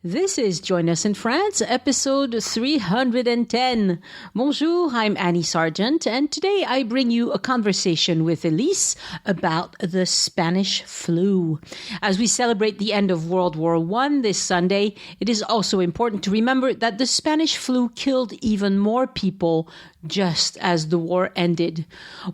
This is Join Us in France, episode 310. Bonjour, I'm Annie Sargent, and today I bring you a conversation with Elise about the Spanish flu. As we celebrate the end of World War I this Sunday, it is also important to remember that the Spanish flu killed even more people just as the war ended.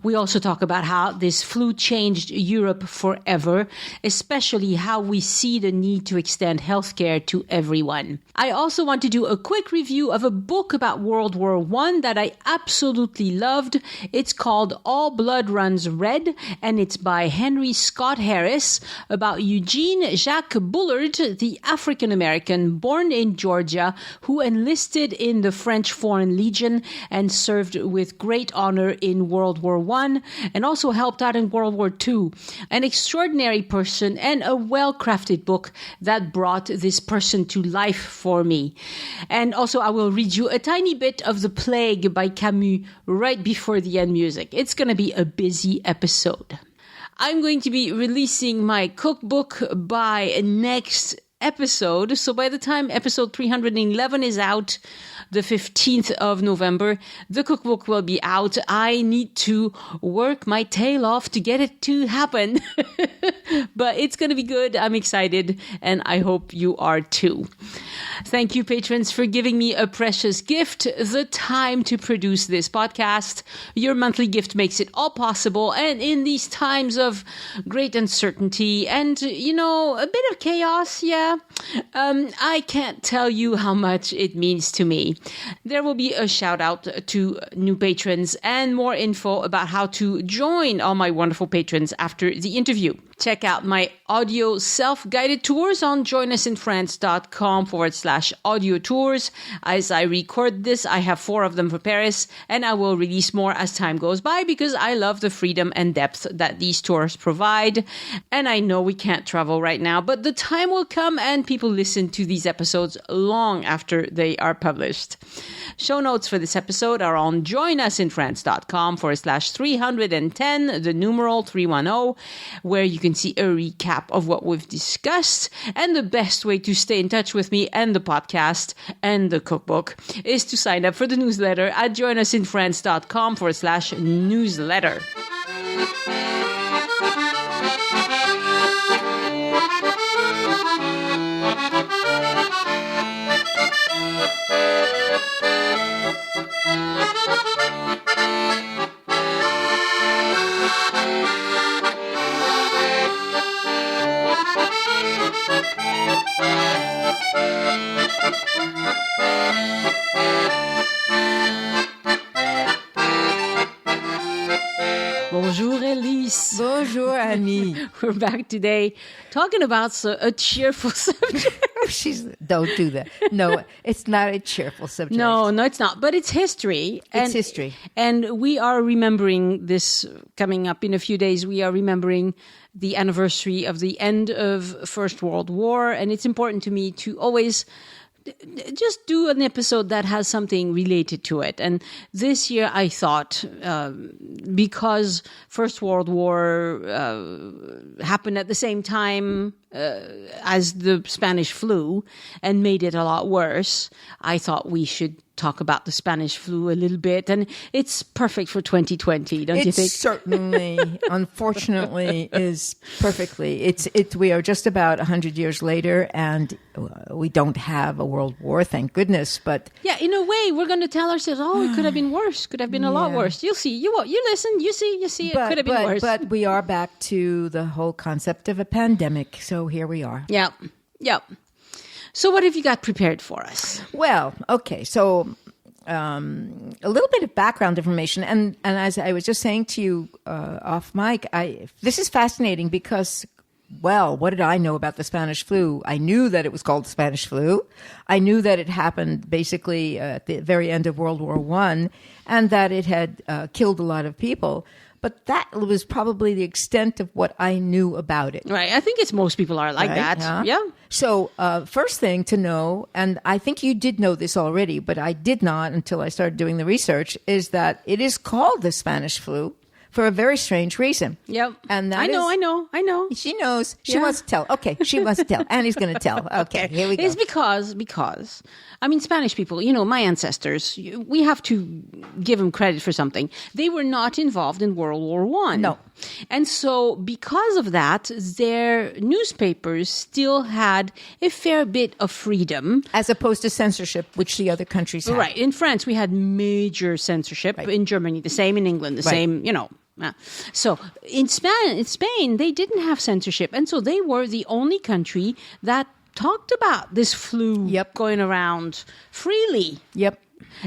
We also talk about how this flu changed Europe forever, especially how we see the need to extend healthcare to everyone. I also want to do a quick review of a book about World War I that I absolutely loved. It's called All Blood Runs Red, and it's by Henry Scott Harris about Eugene Jacques Bullard, the African-American born in Georgia who enlisted in the French Foreign Legion and served with great honor in World War I and also helped out in World War II. An extraordinary person and a well-crafted book that brought this person to life for me. And also I will read you a tiny bit of The Plague by Camus right before the end music. It's going to be a busy episode. I'm going to be releasing my cookbook by next episode. So by the time episode 311 is out, the 15th of November, the cookbook will be out. I need to work my tail off to get it to happen. But it's going to be good. I'm excited, and I hope you are too. Thank you, patrons, for giving me a precious gift, the time to produce this podcast. Your monthly gift makes it all possible, and in these times of great uncertainty and, a bit of chaos, I can't tell you how much it means to me. There will be a shout out to new patrons and more info about how to join all my wonderful patrons after the interview. Check out my audio self-guided tours on joinusinfrance.com/audio tours. As I record this, I have 4 of them for Paris, and I will release more as time goes by because I love the freedom and depth that these tours provide. And I know we can't travel right now, but the time will come and people listen to these episodes long after they are published. Show notes for this episode are on joinusinfrance.com/310, the numeral 310, where you can see a recap of what we've discussed. And the best way to stay in touch with me and the podcast and the cookbook is to sign up for the newsletter at joinusinfrance.com/newsletter. Bonjour, Elise. Bonjour, Annie. We're back today talking about a cheerful subject. Don't do that. No, it's not a cheerful subject. No, it's not. But it's history. It's history. And we are remembering this coming up in a few days. We are remembering the anniversary of the end of First World War. And it's important to me to always just do an episode that has something related to it. And this year I thought, because First World War happened at the same time as the Spanish flu and made it a lot worse, I thought we should talk about the Spanish flu a little bit. And it's perfect for 2020, don't you think? It certainly, unfortunately, is perfectly. We are just about 100 years later, and we don't have a world war, thank goodness. But yeah, in a way, we're going to tell ourselves, it could have been worse. Could have been a lot worse. You'll see. You listen. You see. It could have been worse. But we are back to the whole concept of a pandemic. So here we are. Yeah. So what have you got prepared for us? Well, okay. So a little bit of background information. And as I was just saying to you off mic, this is fascinating because, well, what did I know about the Spanish flu? I knew that it was called the Spanish flu. I knew that it happened basically at the very end of World War I and that it had killed a lot of people. But that was probably the extent of what I knew about it. Right. I think most people are like that. Yeah. So first thing to know, and I think you did know this already, but I did not until I started doing the research, is that it is called the Spanish flu for a very strange reason. Yep. And that I know. She knows. She Yeah. wants to tell. Okay, she wants to tell. Annie's going to tell. Okay, here we go. It's because I mean, Spanish people, my ancestors, we have to give them credit for something. They were not involved in World War I. No. And so because of that, their newspapers still had a fair bit of freedom. As opposed to censorship, which the other countries have. Right. In France, we had major censorship. Right. In Germany, the same. In England, the same, So in Spain, they didn't have censorship. And so they were the only country that talked about this flu going around freely. Yep.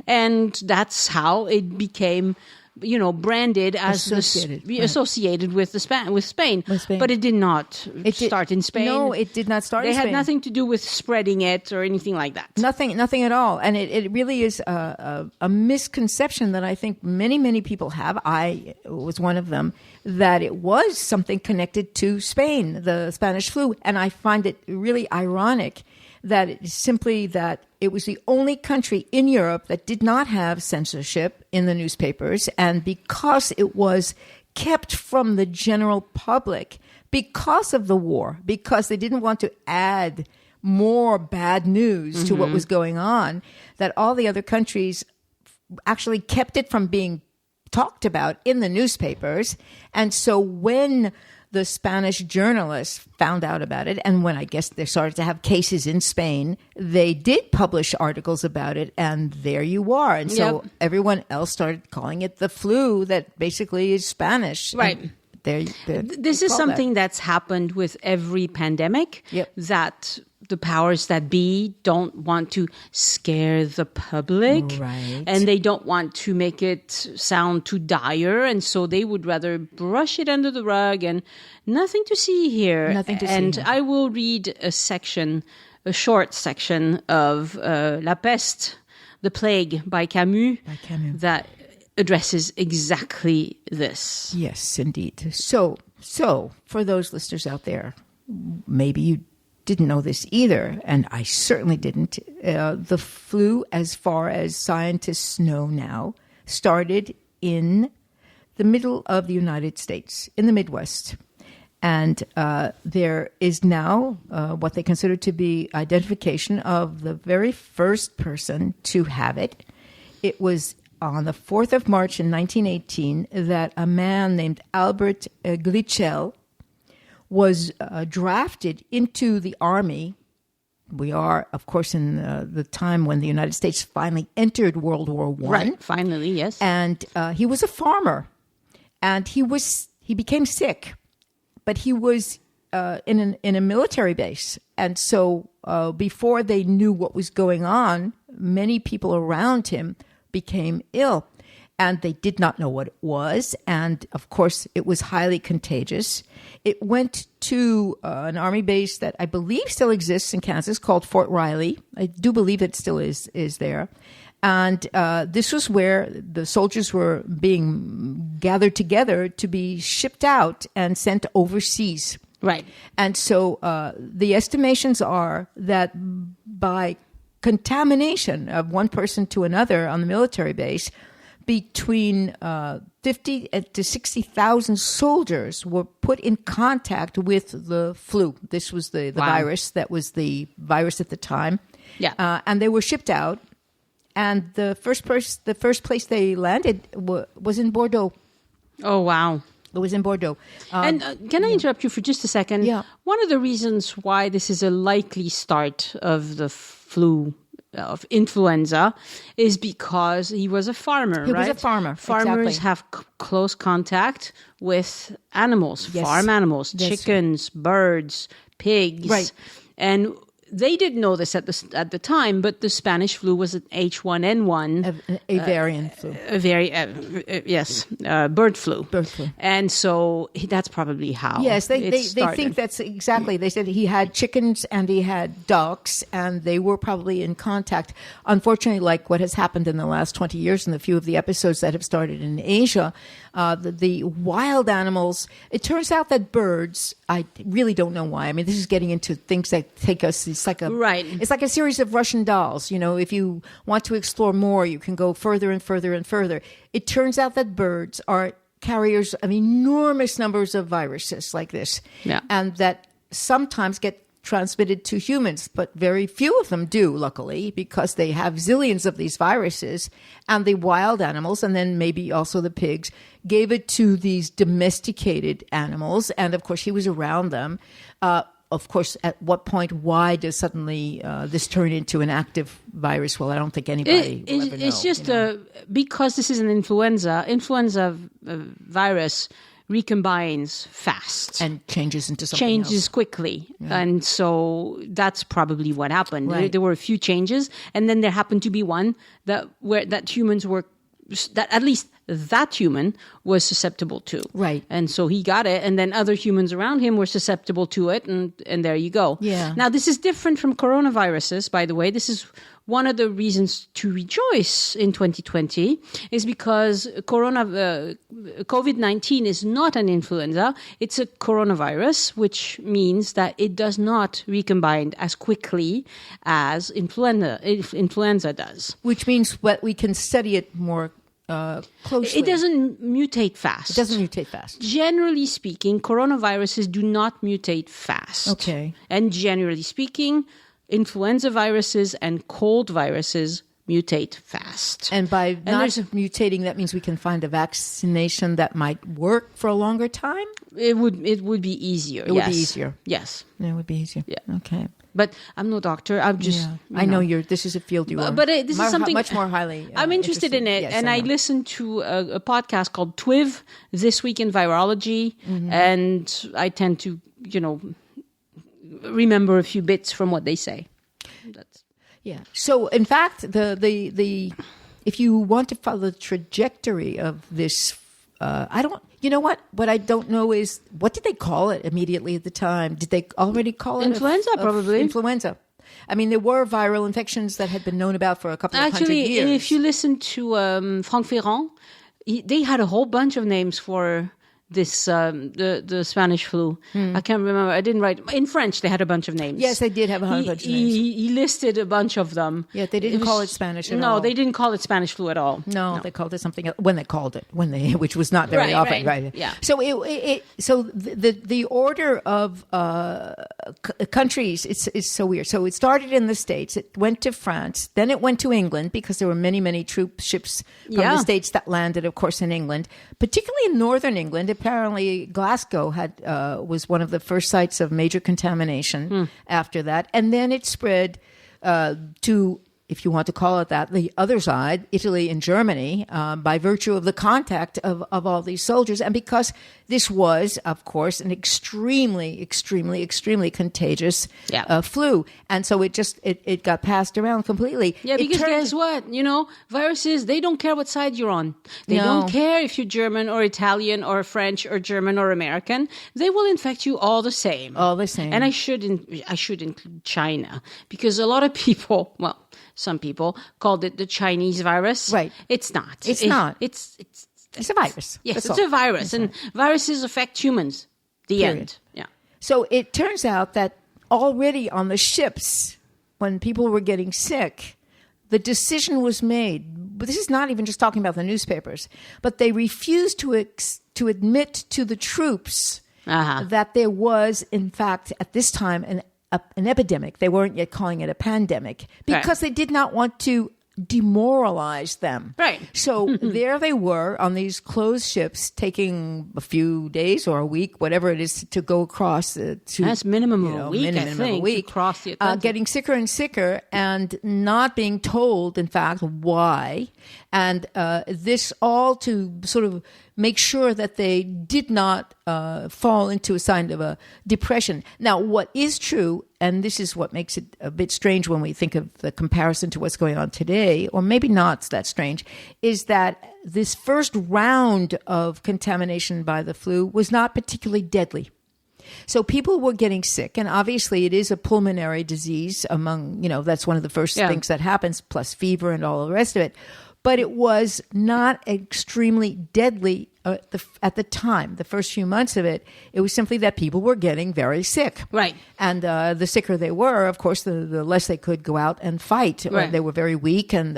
And that's how it became, branded as associated with Spain. With Spain. But it did not start in Spain. No, it did not start in Spain. They had nothing to do with spreading it or anything like that. Nothing at all. And it really is a misconception that I think many, many people have. I was one of them, that it was something connected to Spain, the Spanish flu. And I find it really ironic that it's simply that it was the only country in Europe that did not have censorship in the newspapers. And because it was kept from the general public, because of the war, because they didn't want to add more bad news to what was going on, that all the other countries actually kept it from being talked about in the newspapers. And so when the Spanish journalists found out about it, and when I guess they started to have cases in Spain, they did publish articles about it, and there you are. And so everyone else started calling it the flu that basically is Spanish. Right. This is something that's happened with every pandemic, that the powers that be don't want to scare the public, and they don't want to make it sound too dire, and so they would rather brush it under the rug and nothing to see here. And I will read a short section of La Peste, The Plague by Camus. That addresses exactly this. Yes, indeed. So for those listeners out there, maybe you didn't know this either, and I certainly didn't. The flu, as far as scientists know now, started in the middle of the United States, in the Midwest. And there is now what they consider to be identification of the very first person to have it. It was on the 4th of March in 1918 that a man named Albert Glichel was drafted into the army. We are, of course, in the time when the United States finally entered World War I. Right, finally, yes. And he was a farmer, and he became sick, but he was in a military base. And so before they knew what was going on, many people around him became ill. And they did not know what it was. And, of course, it was highly contagious. It went to an army base that I believe still exists in Kansas called Fort Riley. I do believe it still is there. And this was where the soldiers were being gathered together to be shipped out and sent overseas. Right. And so the estimations are that by contamination of one person to another on the military base, between 50 to 60,000 soldiers were put in contact with the flu. This was the virus that was the virus at the time. Yeah. And they were shipped out. And the first place they landed was in Bordeaux. Oh, wow. It was in Bordeaux. And can I interrupt you for just a second? Yeah. One of the reasons why this is a likely start of the flu, of influenza, is because he was a farmer, He right? was a farmer, Farmers exactly. have close contact with animals, Yes. farm animals, Yes. chickens, birds, pigs. Right. And they didn't know this at the time, but the Spanish flu was an H1N1. A variant flu. Bird flu. Bird flu. And so that's probably how. Yes, they started. think that's exactly. They said he had chickens and he had ducks, and they were probably in contact. Unfortunately, like what has happened in the last 20 years in the few of the episodes that have started in Asia, the wild animals, it turns out that birds, I really don't know why. I mean, this is getting into things that take us, it's like a series of Russian dolls. You know, if you want to explore more, you can go further and further and further. It turns out that birds are carriers of enormous numbers of viruses like this, and that sometimes get transmitted to humans, but very few of them do, luckily, because they have zillions of these viruses, and the wild animals, and then maybe also the pigs, gave it to these domesticated animals, and of course he was around them. Of course, at what point, why does suddenly this turn into an active virus? Well, I don't think anybody will ever know. It's just because this is an influenza virus recombines fast. And changes into something else. Quickly. Yeah. And so that's probably what happened. Right. There were a few changes, and then there happened to be one that at least that human was susceptible to. Right. And so he got it, and then other humans around him were susceptible to it, and there you go. Yeah. Now, this is different from coronaviruses, by the way. This is one of the reasons to rejoice in 2020 is because COVID-19 is not an influenza. It's a coronavirus, which means that it does not recombine as quickly as influenza does. Which means we can study it more closely. It doesn't mutate fast. It doesn't mutate fast. Generally speaking, coronaviruses do not mutate fast. Okay. And generally speaking, influenza viruses and cold viruses mutate fast. And by not mutating, that means we can find a vaccination that might work for a longer time? It would be easier. It would be easier. Yes. It would be easier. Yeah. Okay. But I'm no doctor. I'm just. Yeah. I know this is a field you are. But this is something much more highly. I'm interested in it, yes, and I listened to a podcast called TWIV, This Week in Virology, and I tend to, remember a few bits from what they say. Yeah. So, in fact, the if you want to follow the trajectory of this, I don't. You know what? What I don't know is what did they call it immediately at the time? Did they already call it influenza? Probably influenza. I mean, there were viral infections that had been known about for a couple of hundred years. Actually, if you listen to Franck Ferrand, they had a whole bunch of names for this the Spanish flu. I can't remember. I didn't write. In French, they had a bunch of names. Yes, they did have a bunch of names. He listed a bunch of them. Yeah, they didn't call it Spanish at all. No, they didn't call it Spanish flu at all. No, they called it something else when they called it, which was not very often, right? Yeah. So the order of countries is so weird. So it started in the States, it went to France, then it went to England because there were many troop ships from the States that landed, of course, in England, particularly in northern England. Apparently, Glasgow was one of the first sites of major contamination after that. And then it spread to, if you want to call it that, the other side, Italy and Germany, by virtue of the contact of all these soldiers. And because this was, of course, an extremely contagious flu. And so it got passed around completely. Yeah, because guess what? Viruses, they don't care what side you're on. They don't care if you're German or Italian or French or German or American. They will infect you all the same. All the same. And I should include China because a lot of people, some people called it the Chinese virus. Right. It's not. It's not. It's a virus. Yes, it's a virus. And viruses affect humans. The end. Yeah. So it turns out that already on the ships, when people were getting sick, the decision was made. But this is not even just talking about the newspapers. But they refused to admit to the troops that there was, in fact, at this time, an epidemic. They weren't yet calling it a pandemic because they did not want to demoralize them. Right. So there they were on these closed ships, taking a few days or a week, whatever it is, to go across. That's minimum of a week, I think, to cross the Atlantic. Getting sicker and sicker and not being told, in fact, why. And this all to sort of make sure that they did not fall into a sign of a depression. Now, what is true, and this is what makes it a bit strange when we think of the comparison to what's going on today, or maybe not that strange, is that this first round of contamination by the flu was not particularly deadly. So people were getting sick, and obviously it is a pulmonary disease among, that's one of the first things that happens, plus fever and all the rest of it. But it was not extremely deadly at the time, the first few months of it, it was simply that people were getting very sick. Right. And the sicker they were, of course, the less they could go out and fight. Right. They were very weak, and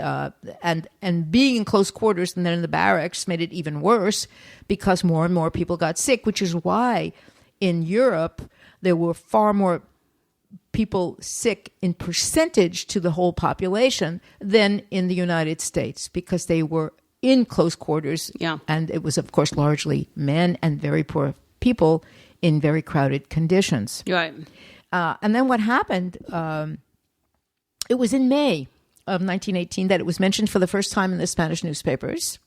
being in close quarters and then in the barracks made it even worse because more and more people got sick, which is why in Europe there were far more people sick in percentage to the whole population than in the United States, because they were in close quarters. Yeah. And it was, of course, largely men and very poor people in very crowded conditions. Right. And then what happened, it was in May of 1918 that it was mentioned for the first time in the Spanish newspapers.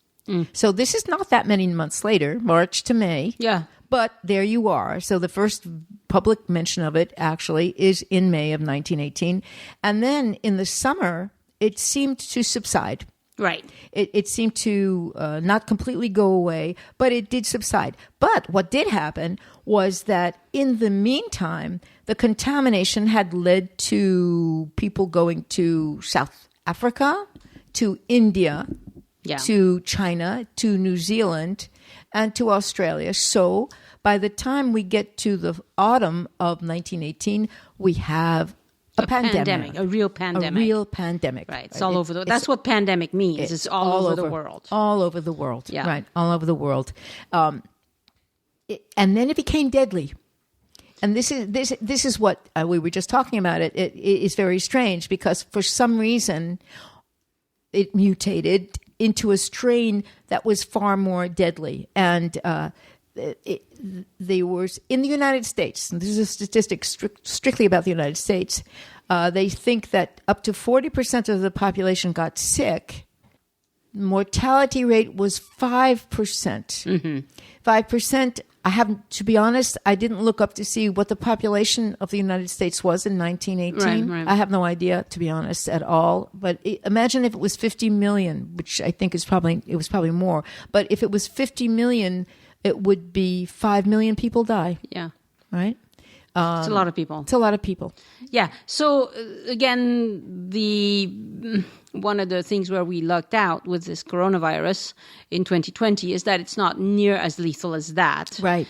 So this is not that many months later, March to May. Yeah. But there you are. So the first public mention of it actually is in May of 1918. And then in the summer, it seemed to subside. Right. It seemed to not completely go away, but it did subside. But what did happen was that in the meantime, the contamination had led to people going to South Africa, to India, to China, to New Zealand, and to Australia. So by the time we get to the autumn of 1918, we have a pandemic. A real pandemic. A real pandemic. Right. It's all over the world. That's what pandemic means. It's all over the world. All over the world. Yeah. Right. All over the world. And then it became deadly. And this is what we were just talking about. It is very strange because for some reason it mutated into a strain that was far more deadly. And they were in the United States, and this is a statistic strictly about the United States, they think that up to 40% of the population got sick. Mortality rate was 5%. 5%. I haven't, to be honest, I didn't look up to see what the population of the United States was in 1918. Right. I have no idea, to be honest, at all. But imagine if it was 50 million, which I think was probably more. But if it was 50 million, it would be 5 million people die. Yeah. Right? It's a lot of people. It's a lot of people. Yeah. So again, one of the things where we lucked out with this coronavirus in 2020 is that it's not near as lethal as that. Right.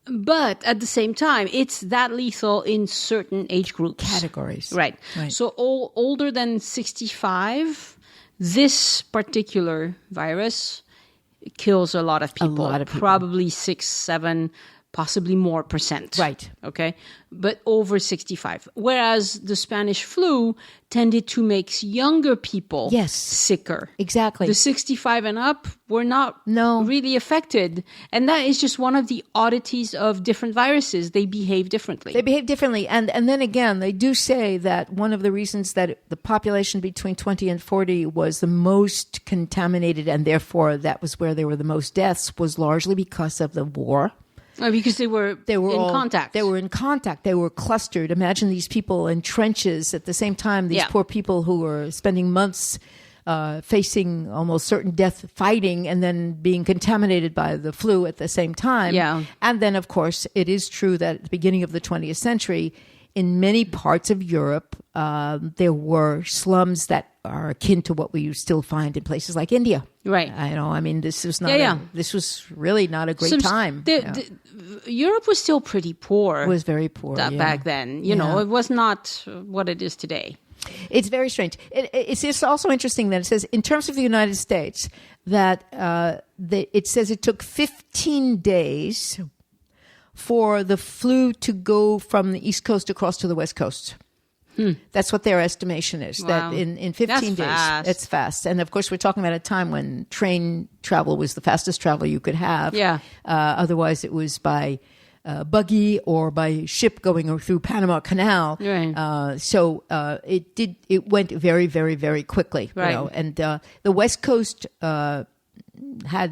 But at the same time, it's that lethal in certain age groups. Categories. Right. So older than 65, this particular virus kills a lot of people. Probably 6, 7, possibly more percent. Right. Okay. But over 65. Whereas the Spanish flu tended to make younger people sicker. Exactly. The 65 and up were not really affected. And that is just one of the oddities of different viruses. They behave differently. And then again, they do say that one of the reasons that the population between 20 and 40 was the most contaminated, and therefore that was where there were the most deaths, was largely because of the war. Because they were in contact. They were in contact. They were clustered. Imagine these people in trenches at the same time. These poor people who were spending months facing almost certain death fighting and then being contaminated by the flu at the same time. Yeah. And then, of course, it is true that at the beginning of the 20th century, in many parts of Europe, there were slums that are akin to what we still find in places like India. Right. This was not. This was really not a great time. Europe was still pretty poor. It was very poor back then. You know, it was not what it is today. It's very strange. It's just also interesting that it says, in terms of the United States, that it says it took 15 days for the flu to go from the East Coast across to the West Coast. That's what their estimation is. Wow. That in 15 days, it's fast. And of course, we're talking about a time when train travel was the fastest travel you could have. Yeah. Otherwise, it was by buggy or by ship going through Panama Canal. Right. So it went very, very, very quickly. Right. You know? And the West Coast had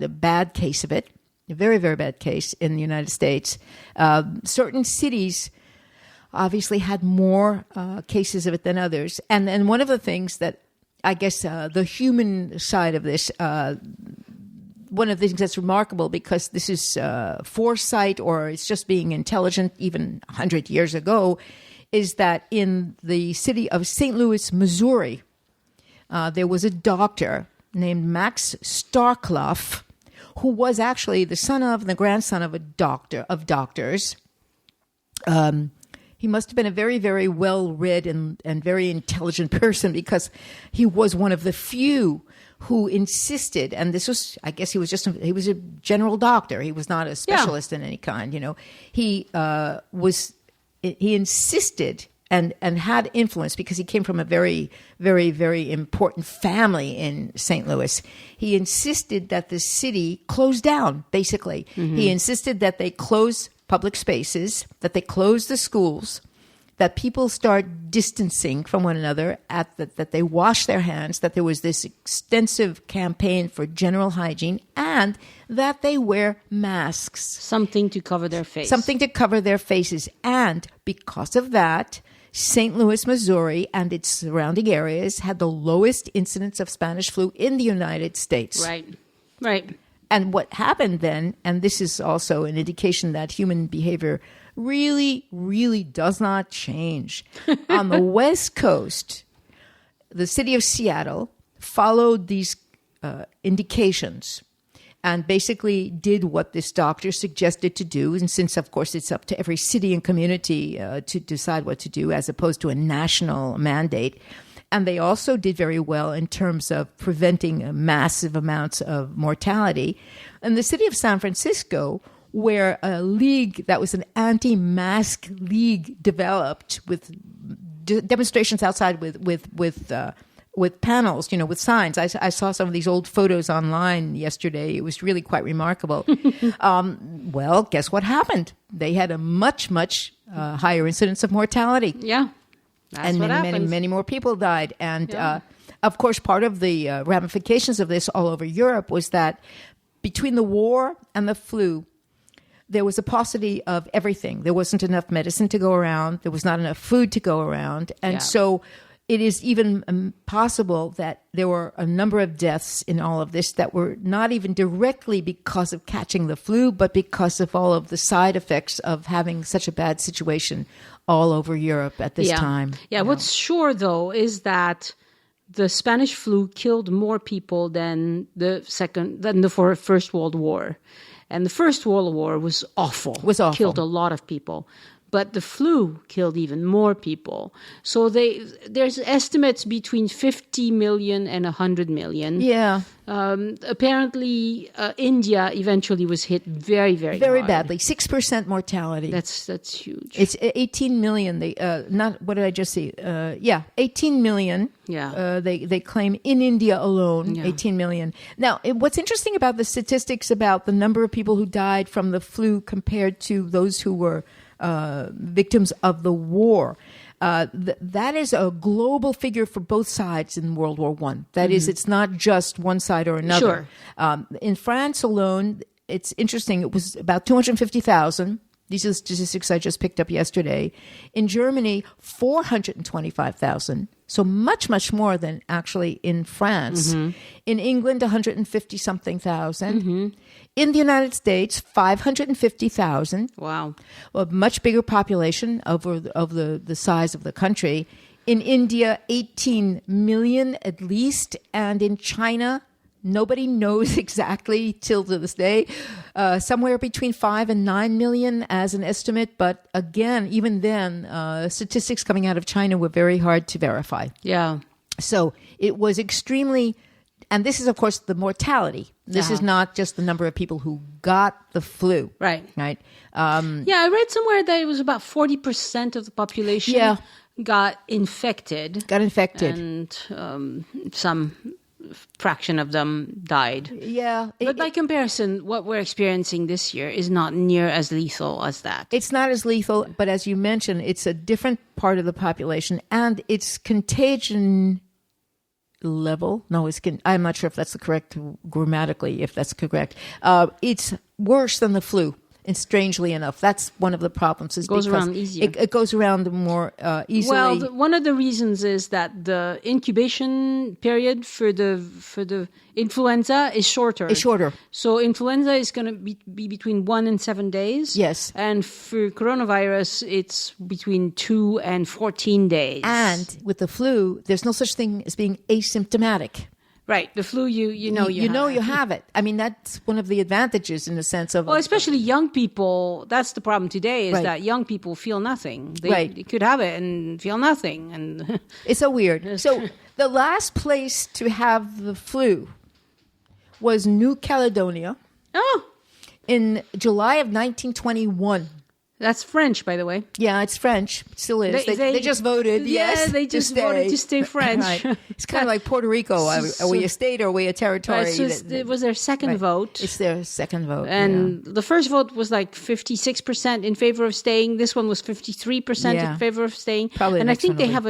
a bad case of it, a very, very bad case in the United States. Certain cities obviously had more cases of it than others. And one of the things that I guess the human side of this, one of the things that's remarkable, because this is foresight or it's just being intelligent even 100 years ago, is that in the city of St. Louis, Missouri, there was a doctor named Max Starkloff who was actually the son of and the grandson of a doctor of doctors. He must have been a very, very well-read and very intelligent person, because he was one of the few who insisted, and this was, I guess he was a general doctor. He was not a specialist in any kind, He insisted and had influence, because he came from a very, very, very important family in St. Louis. He insisted that the city close down, basically. Mm-hmm. He insisted that they close public spaces, that they close the schools, that people start distancing from one another, that they wash their hands, that there was this extensive campaign for general hygiene, and that they wear masks. Something to cover their face. Something to cover their faces. And because of that, St. Louis, Missouri, and its surrounding areas had the lowest incidence of Spanish flu in the United States. Right. And what happened then, and this is also an indication that human behavior really, really does not change. On the West Coast, the city of Seattle followed these indications and basically did what this doctor suggested to do. And since, of course, it's up to every city and community to decide what to do, as opposed to a national mandate. And they also did very well in terms of preventing massive amounts of mortality. And the city of San Francisco, where a league that was an anti-mask league developed, with demonstrations outside with panels, with signs. I saw some of these old photos online yesterday. It was really quite remarkable. Well, guess what happened? They had a much, much higher incidence of mortality. Yeah. That's what happened. Many more people died. And, of course, part of the ramifications of this all over Europe was that between the war and the flu, there was a paucity of everything. There wasn't enough medicine to go around. There was not enough food to go around. And so it is even possible that there were a number of deaths in all of this that were not even directly because of catching the flu, but because of all of the side effects of having such a bad situation all over Europe at this time. Yeah, what's sure, though, is that the Spanish flu killed more people than the First World War. And the First World War was awful. Killed a lot of people. But the flu killed even more people. So there's estimates between 50 million and 100 million. Yeah. Apparently, India eventually was hit very, very hard. Badly. 6% mortality. That's huge. It's 18 million. What did I just see? 18 million. Yeah. They claim in India alone, 18 million. Now, what's interesting about the statistics about the number of people who died from the flu compared to those who were victims of the war. That is a global figure for both sides in World War I. That is, it's not just one side or another. Sure. In France alone, it's interesting. It was about 250,000. These are the statistics I just picked up yesterday. In Germany, 425,000. So much, much more than actually in France. Mm-hmm. In England, 150-something thousand. Mm-hmm. In the United States, 550,000. Wow. A much bigger population of the size of the country. In India, 18 million at least. And in China, nobody knows exactly till to this day, somewhere between 5 and 9 million as an estimate. But again, even then, statistics coming out of China were very hard to verify. Yeah. So it was extremely, and this is, of course, the mortality. This is not just the number of people who got the flu. Right. Right. I read somewhere that it was about 40% of the population got infected. And some fraction of them died. Yeah. But by comparison, what we're experiencing this year is not near as lethal as that. It's not as lethal, but as you mentioned, it's a different part of the population, and its contagion level. No, I'm not sure if that's the correct grammatically, if that's correct. It's worse than the flu. And strangely enough, that's one of the problems. It goes around easier. It goes around more easily. Well, one of the reasons is that the incubation period for the influenza is shorter. It's shorter. So influenza is going to be between 1 and 7 days. Yes. And for coronavirus, it's between 2 and 14 days. And with the flu, there's no such thing as being asymptomatic. Right. The flu, you know you have it. I mean, that's one of the advantages in the sense of... Well, especially young people, that's the problem today, is that young people feel nothing. They could have it and feel nothing. And it's so weird. So the last place to have the flu was New Caledonia. Oh. In July of 1921. That's French, by the way. Yeah, it's French. It still is. They just voted, yes. Yeah, they just voted to stay French. Right. It's kind of like Puerto Rico. Are we a state or are we a territory? Right, so it was their second vote. It's their second vote. And the first vote was like 56% in favor of staying. This one was 53% in favor of staying. Probably and I think they have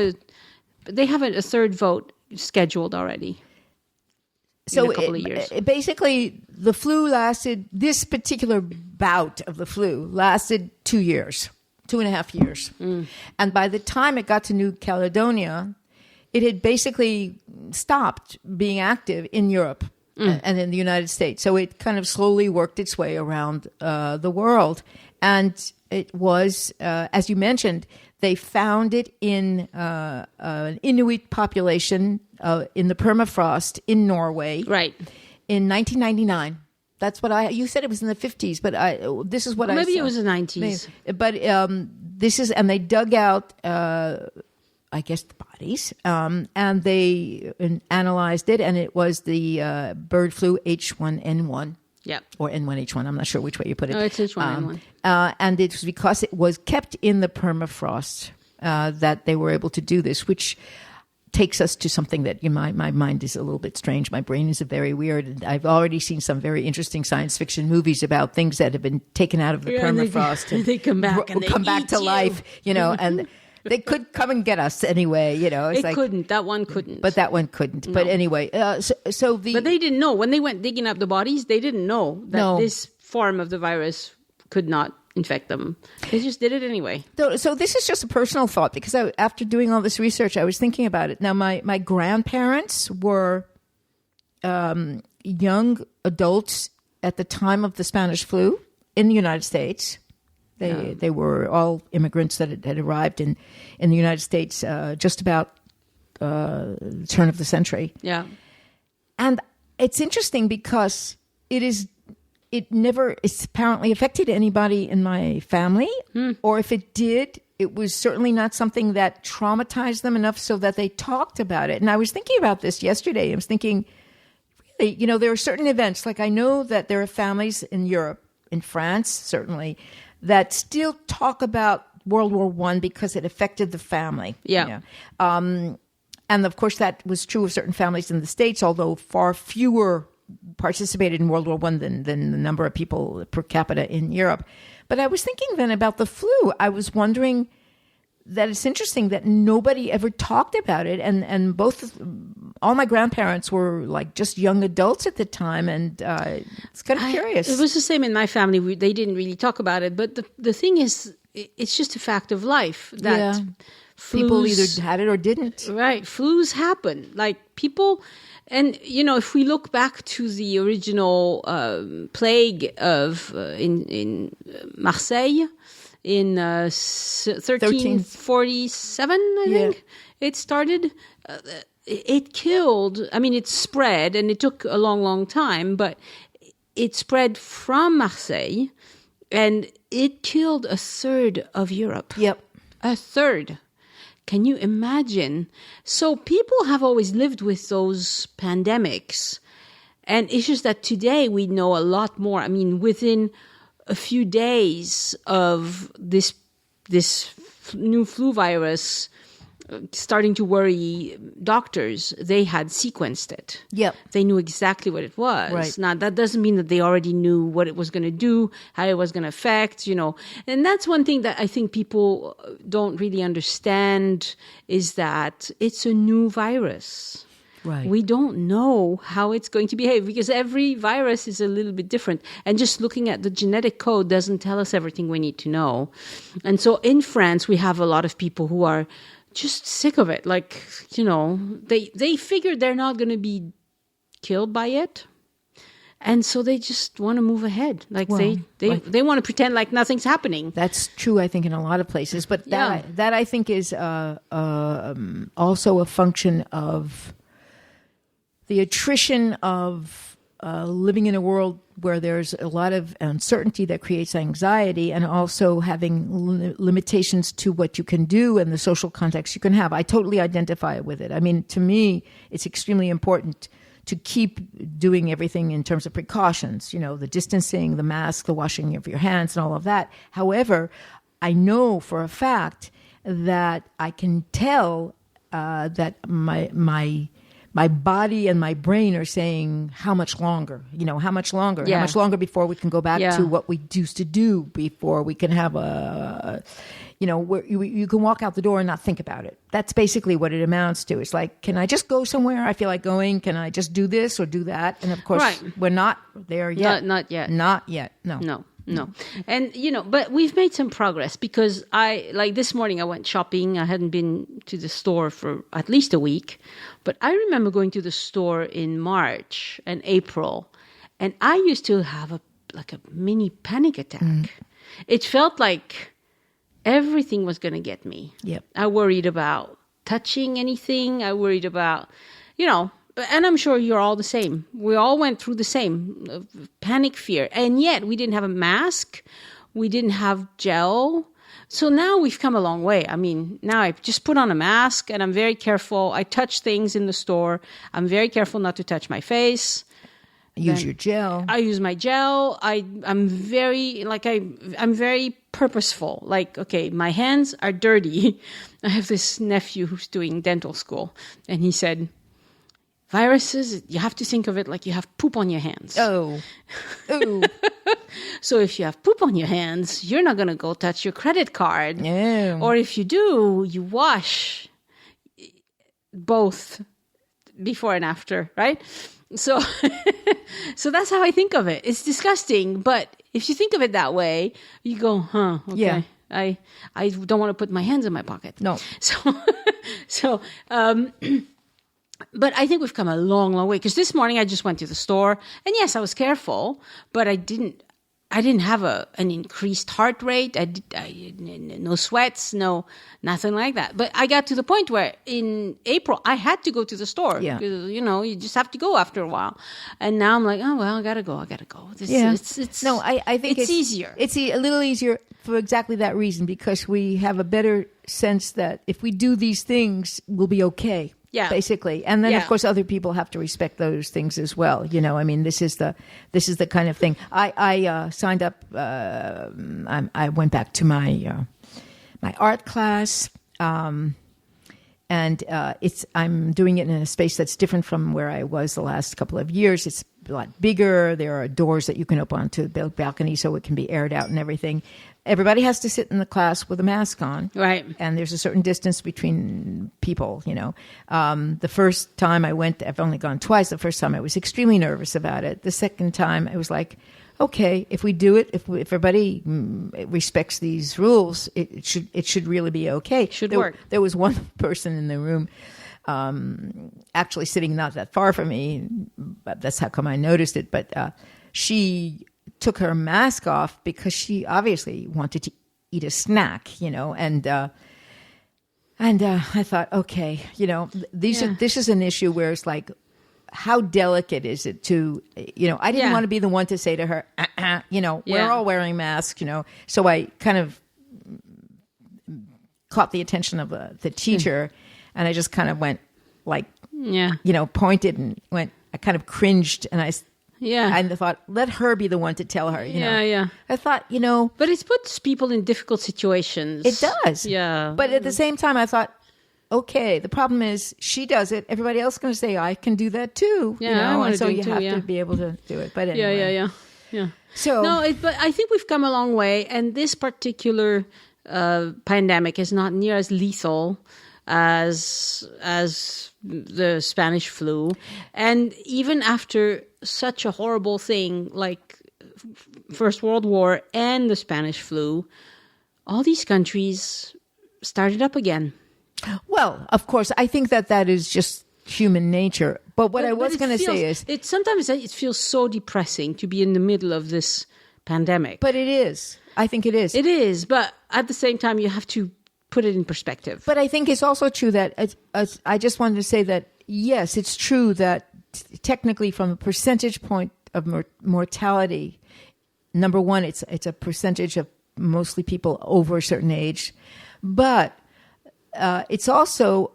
a third vote scheduled already. So in a couple of years. Basically, the flu lasted, this particular bout of the flu lasted 2 years, 2.5 years. And by the time it got to New Caledonia, it had basically stopped being active in Europe and in the United States. So it kind of slowly worked its way around the world. And it was, as you mentioned, they found it in an Inuit population in the permafrost in Norway. Right. In 1999. That's what you said it was in the 50s, but this is what I saw. Maybe it was the 90s. But this is, and they dug out, I guess, the bodies, and they analyzed it, and it was the bird flu H1N1. Yeah. Or N1H1. I'm not sure which way you put it. No, it's H1N1. And it was because it was kept in the permafrost that they were able to do this, which takes us to something that my mind is a little bit strange. My brain is very weird. And I've already seen some very interesting science fiction movies about things that have been taken out of the permafrost. And they come back and they come back to life, and they could come and get us anyway, It's couldn't. That one couldn't. But that one couldn't. No. But anyway, but they didn't know. When they went digging up the bodies, they didn't know that this form of the virus could not infect them. They just did it anyway. So this is just a personal thought, because after doing all this research, I was thinking about it. Now, my grandparents were young adults at the time of the Spanish flu in the United States. They were all immigrants that had arrived in the United States just about the turn of the century. Yeah. And it's interesting because it never apparently affected anybody in my family, or if it did, it was certainly not something that traumatized them enough so that they talked about it. And I was thinking about this yesterday. I was thinking, really, there are certain events, like I know that there are families in Europe, in France certainly, that still talk about World War I because it affected the family. Yeah. And of course, that was true of certain families in the States, although far fewer participated in World War I than the number of people per capita in Europe. But I was thinking then about the flu. I was wondering that it's interesting that nobody ever talked about it. And all my grandparents were like just young adults at the time. And it's kind of curious. It was the same in my family. They didn't really talk about it. But the thing is, it's just a fact of life that people either had it or didn't. Right. Flus happen. Like people... And, if we look back to the original plague of in Marseille in 1347, I think, it started. It killed, it spread, and it took a long, long time, but it spread from Marseille, and it killed a third of Europe. Yep. A third. Can you imagine? So people have always lived with those pandemics. And it's just that today we know a lot more. Within a few days of this new flu virus starting to worry doctors, they had sequenced it. Yep. They knew exactly what it was. Right. Now, that doesn't mean that they already knew what it was going to do, how it was going to affect, And that's one thing that I think people don't really understand, is that it's a new virus. Right. We don't know how it's going to behave, because every virus is a little bit different. And just looking at the genetic code doesn't tell us everything we need to know. And so in France, we have a lot of people who are just sick of it. Like, they figure they're not going to be killed by it. And so they just want to move ahead. Like, they want to pretend like nothing's happening. That's true, I think, in a lot of places. But that I think is also a function of the attrition of living in a world where there's a lot of uncertainty that creates anxiety, and also having limitations to what you can do and the social context you can have. I totally identify with it. I mean, to me, it's extremely important to keep doing everything in terms of precautions, the distancing, the mask, the washing of your hands, and all of that. However, I know for a fact that I can tell that my body and my brain are saying, how much longer? How much longer? Yeah. How much longer before we can go back to what we used to do, before we can have where you can walk out the door and not think about it. That's basically what it amounts to. It's like, can I just go somewhere I feel like going? Can I just do this or do that? And of course, we're not there yet. Not yet. Not yet. No. No. And, but we've made some progress, because this morning I went shopping. I hadn't been to the store for at least a week, but I remember going to the store in March and April, and I used to have a mini panic attack. It felt like everything was going to get me. Yep. I worried about touching anything. I worried about, and I'm sure you're all the same. We all went through the same panic fear. And yet we didn't have a mask. We didn't have gel. So now we've come a long way. I mean, now I just put on a mask and I'm very careful. I touch things in the store. I'm very careful not to touch my face. Use your gel. I use my gel. I'm very purposeful. Like, okay, my hands are dirty. I have this nephew who's doing dental school, and he said, viruses, you have to think of it like you have poop on your hands. Oh. Ooh. So if you have poop on your hands, you're not going to go touch your credit card. Yeah. Or if you do, you wash both before and after, right? So so that's how I think of it. It's disgusting, but if you think of it that way, you go, okay. Yeah. I don't want to put my hands in my pocket. No. So but I think we've come a long, long way, because this morning I just went to the store, and yes, I was careful, but I didn't have an increased heart rate. No sweats, nothing like that. But I got to the point where in April I had to go to the store. Yeah. Because, you just have to go after a while. And now I'm like, oh, well, I gotta go. I think it's easier. It's a little easier for exactly that reason, because we have a better sense that if we do these things, we'll be okay. Yeah. Basically. And then, of course, other people have to respect those things as well. I mean, this is the kind of thing. I signed up. I went back to my art class, and I'm doing it in a space that's different from where I was the last couple of years. It's a lot bigger. There are doors that you can open onto the balcony so it can be aired out and everything. Everybody has to sit in the class with a mask on. Right. And there's a certain distance between people, The first time I went, I've only gone twice. The first time I was extremely nervous about it. The second time I was like, okay, if we do it, if everybody respects these rules, it should really be okay. It should work. There was one person in the room actually sitting not that far from me, but that's how come I noticed it. But she took her mask off because she obviously wanted to eat a snack, and I thought, okay, this is an issue where it's like, how delicate is it to, I didn't want to be the one to say to her, we're all wearing masks, so I kind of caught the attention of the teacher, and I just kind of went like, pointed and went, I kind of cringed, and I thought, let her be the one to tell her, Yeah. I thought, But it puts people in difficult situations. It does. Yeah. But at the same time, I thought, okay, the problem is she does it. Everybody else is going to say, I can do that too. Yeah, and so you have to be able to do it. But anyway. Yeah. So but I think we've come a long way, and this particular pandemic is not near as lethal as the Spanish flu. And even after such a horrible thing like First World War and the Spanish flu, all these countries started up again. Well, of course, I think that is just human nature. But what I was going to say is, sometimes it feels so depressing to be in the middle of this pandemic. But it is. I think it is. It is. But at the same time, you have to put it in perspective. But I think it's also true that I just wanted to say that, yes, it's true that technically from a percentage point of mortality, number one, it's a percentage of mostly people over a certain age, but it's also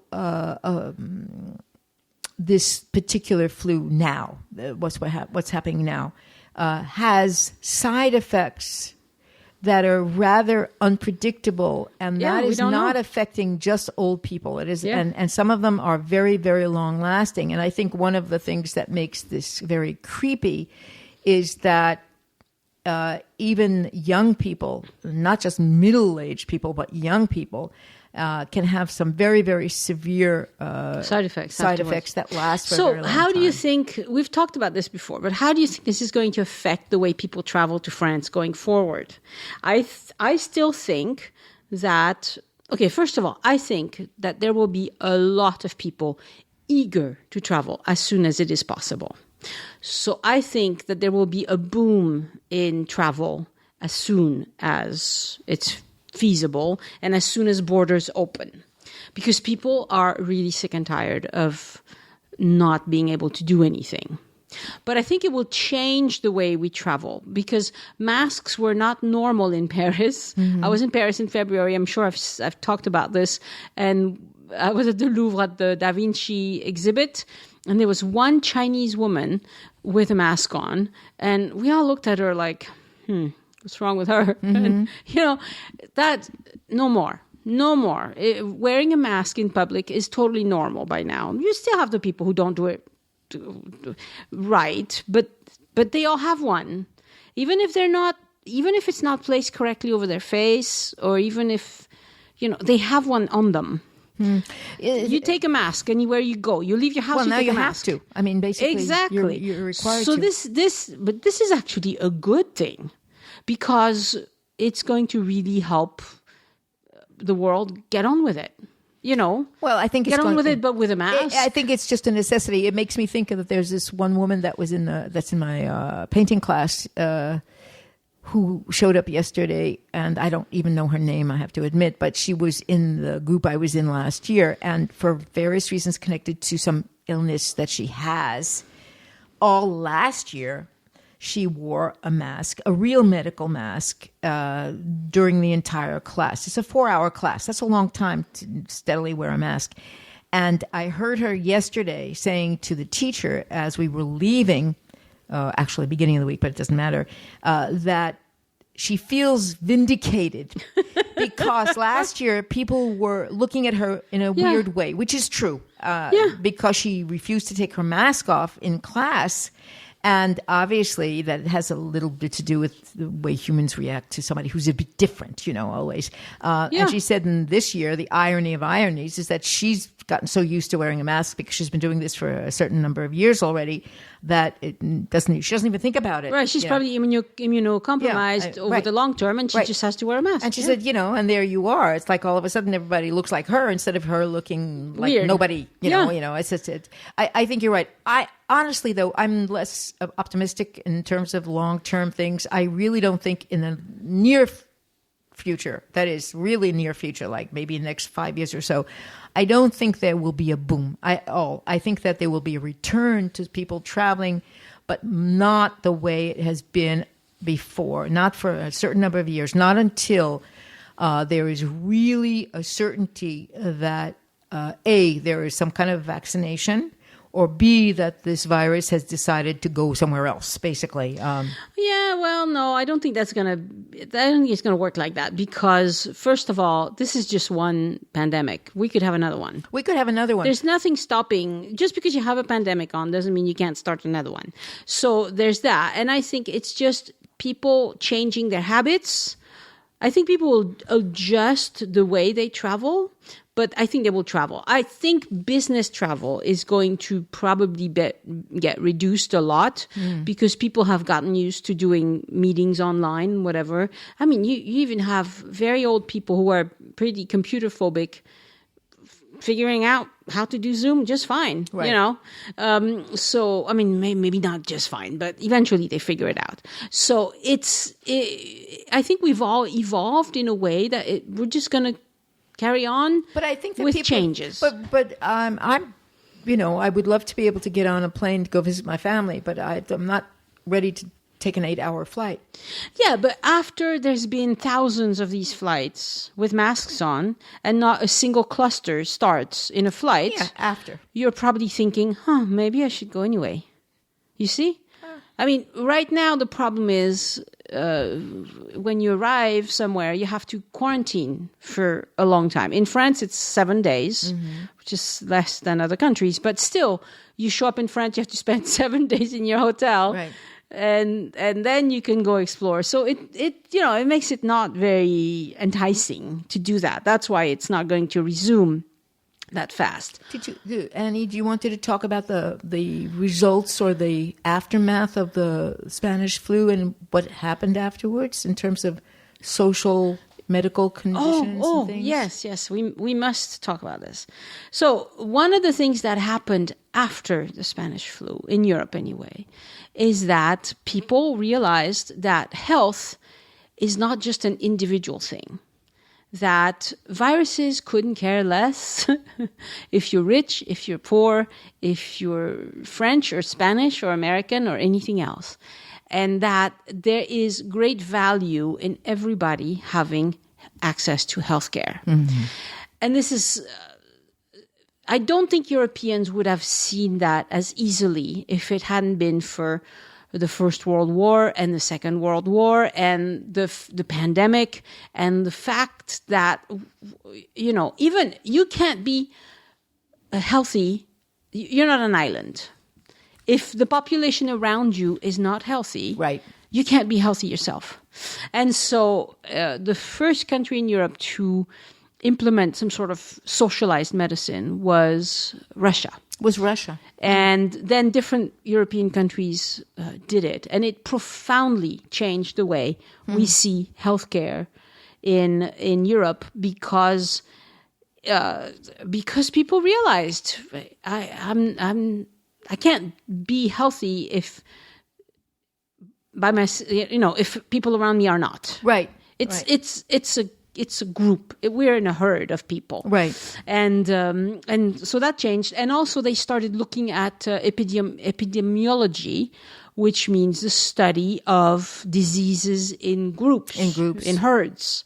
this particular flu now, what's happening now, has side effects that are rather unpredictable, and that is not affecting just old people. It is, and some of them are very, very long lasting. And I think one of the things that makes this very creepy is that even young people, not just middle-aged people, but young people, can have some very, very severe side effects that last for a very long time. So how do you think, we've talked about this before, but how do you think this is going to affect the way people travel to France going forward? I still think that, okay, first of all, I think that there will be a lot of people eager to travel as soon as it is possible. So I think that there will be a boom in travel as soon as it's feasible and as soon as borders open, because people are really sick and tired of not being able to do anything. But I think it will change the way we travel, because masks were not normal in Paris. Mm-hmm. I was in Paris in February. I'm sure I've talked about this. And I was at the Louvre at the Da Vinci exhibit, and there was one Chinese woman with a mask on, and we all looked at her like, what's wrong with her? Mm-hmm. And, that no more. Wearing a mask in public is totally normal by now. You still have the people who don't do it right, but they all have one. Even if it's not placed correctly over their face, or even if, they have one on them. You take a mask and where you go, you leave your house. Well, now you have to. I mean, basically, exactly. You're required to. So but this is actually a good thing, because it's going to really help the world get on with it. Well, I think get on with it, but with a mask. I think it's just a necessity. It makes me think that there's this one woman that's in my painting class. Who showed up yesterday, and I don't even know her name, I have to admit, but she was in the group I was in last year, and for various reasons connected to some illness that she has, all last year, she wore a mask, a real medical mask, during the entire class. It's a 4-hour class. That's a long time to steadily wear a mask. And I heard her yesterday saying to the teacher as we were leaving, actually beginning of the week, but it doesn't matter, that she feels vindicated because last year people were looking at her in a weird way, which is true, because she refused to take her mask off in class. And obviously that has a little bit to do with the way humans react to somebody who's a bit different, always. And she said in this year, the irony of ironies is that she's gotten so used to wearing a mask because she's been doing this for a certain number of years already that she doesn't even think about it. Right. She's probably immunocompromised over the long term, and she just has to wear a mask. And she said, and there you are. It's like all of a sudden everybody looks like her instead of her looking like weird. Nobody, it's just, I think you're right. Honestly, though, I'm less optimistic in terms of long-term things. I really don't think in the near future, that is really near future, like maybe in the next 5 years or so, I don't think there will be a boom at all. I think that there will be a return to people traveling, but not the way it has been before, not for a certain number of years, not until there is really a certainty that, A, there is some kind of vaccination, or B, that this virus has decided to go somewhere else, basically. No, I don't think it's going to work like that, because, first of all, this is just one pandemic. We could have another one. There's nothing stopping. Just because you have a pandemic on doesn't mean you can't start another one. So there's that. And I think it's just people changing their habits. I think people will adjust the way they travel, but I think they will travel. I think business travel is going to probably get reduced a lot because people have gotten used to doing meetings online, whatever. I mean, you even have very old people who are pretty computer phobic figuring out how to do Zoom just fine, right. So, I mean, maybe not just fine, but eventually they figure it out. So I think we've all evolved in a way that we're just going to carry on, but I think that with changes. But I'm I would love to be able to get on a plane to go visit my family, but I'm not ready to take an 8-hour flight. Yeah, but after there's been thousands of these flights with masks on and not a single cluster starts in a flight, after. You're probably thinking, maybe I should go anyway. You see? I mean, right now the problem is when you arrive somewhere, you have to quarantine for a long time. In France, it's 7 days, which is less than other countries. But still, you show up in France, you have to spend 7 days in your hotel. Right. And then you can go explore. So it makes it not very enticing to do that. That's why it's not going to resume that fast. Annie, do you want to talk about the results or the aftermath of the Spanish flu and what happened afterwards in terms of social medical conditions and things? Yes. We must talk about this. So one of the things that happened after the Spanish flu, in Europe anyway, is that people realized that health is not just an individual thing. That viruses couldn't care less if you're rich, if you're poor, if you're French or Spanish or American or anything else. And that there is great value in everybody having access to healthcare. Mm-hmm. And this is, I don't think Europeans would have seen that as easily if it hadn't been for the First World War and the Second World War and the pandemic and the fact that, even you can't be healthy. You're not an island. If the population around you is not healthy, right, you can't be healthy yourself. And so the first country in Europe to implement some sort of socialized medicine was Russia. And then different European countries did it. And it profoundly changed the way we see healthcare in Europe because people realized I can't be healthy if if people around me are not. Right. It's a group. We're in a herd of people. Right. And so that changed. And also they started looking at epidemiology, which means the study of diseases in groups. In herds.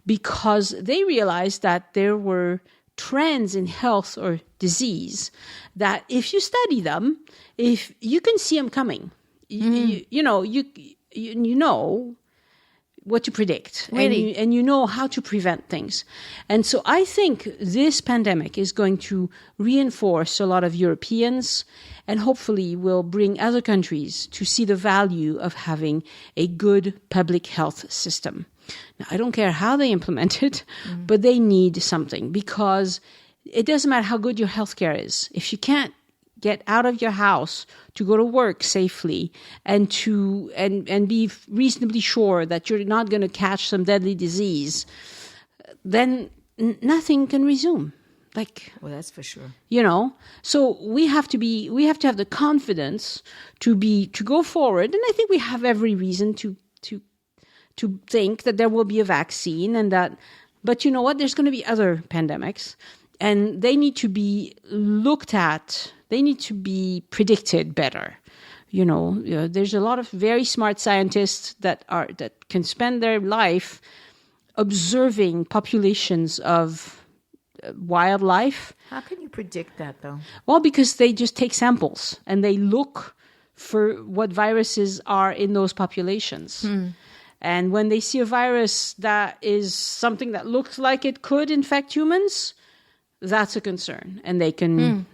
Because they realized that there were trends in health or disease that if you study them, if you can see them coming, you know what to predict, really? and you know how to prevent things. And so I think this pandemic is going to reinforce a lot of Europeans and hopefully will bring other countries to see the value of having a good public health system. Now, I don't care how they implement it, but they need something because it doesn't matter how good your healthcare is. If you can't get out of your house to go to work safely and be reasonably sure that you're not going to catch some deadly disease, then nothing can resume. Well, that's for sure. So we have to have the confidence to go forward, and I think we have every reason to think that there will be a vaccine but you know what? There's going to be other pandemics, and they need to be looked at. They need to be predicted better. There's a lot of very smart scientists that can spend their life observing populations of wildlife. How can you predict that, though? Well, because they just take samples and they look for what viruses are in those populations. And when they see a virus that is something that looks like it could infect humans, that's a concern. And they can,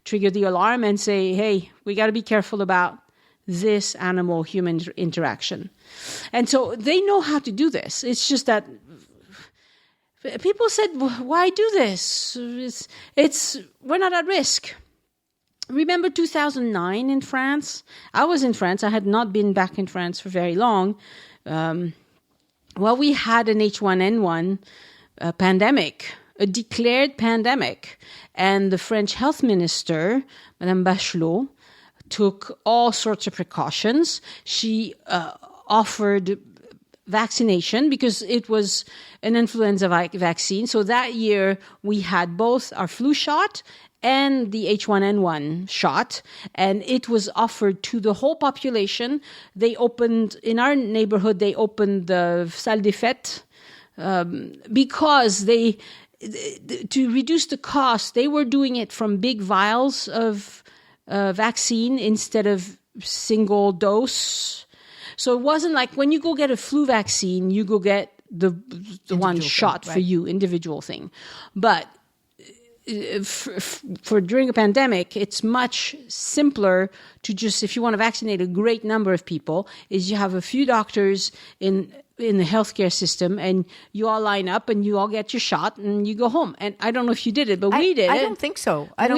trigger the alarm and say, hey, we got to be careful about this animal-human interaction. And so they know how to do this. It's just that people said, why do this? We're not at risk. Remember 2009 in France? I was in France. I had not been back in France for very long. We had an H1N1 pandemic, a declared pandemic. And the French health minister, Madame Bachelot, took all sorts of precautions. She offered vaccination because it was an influenza vaccine. So that year we had both our flu shot and the H1N1 shot, and it was offered to the whole population. They opened, in our neighborhood, they opened the salle des fêtes because to reduce the cost, they were doing it from big vials of vaccine instead of single dose. So it wasn't like when you go get a flu vaccine, you go get the one shot for you, individual thing. But for during a pandemic, it's much simpler to just, if you want to vaccinate a great number of people, is you have a few doctors in the healthcare system, and you all line up and you all get your shot and you go home. And I don't know if you did it, but we did it. I don't think so. I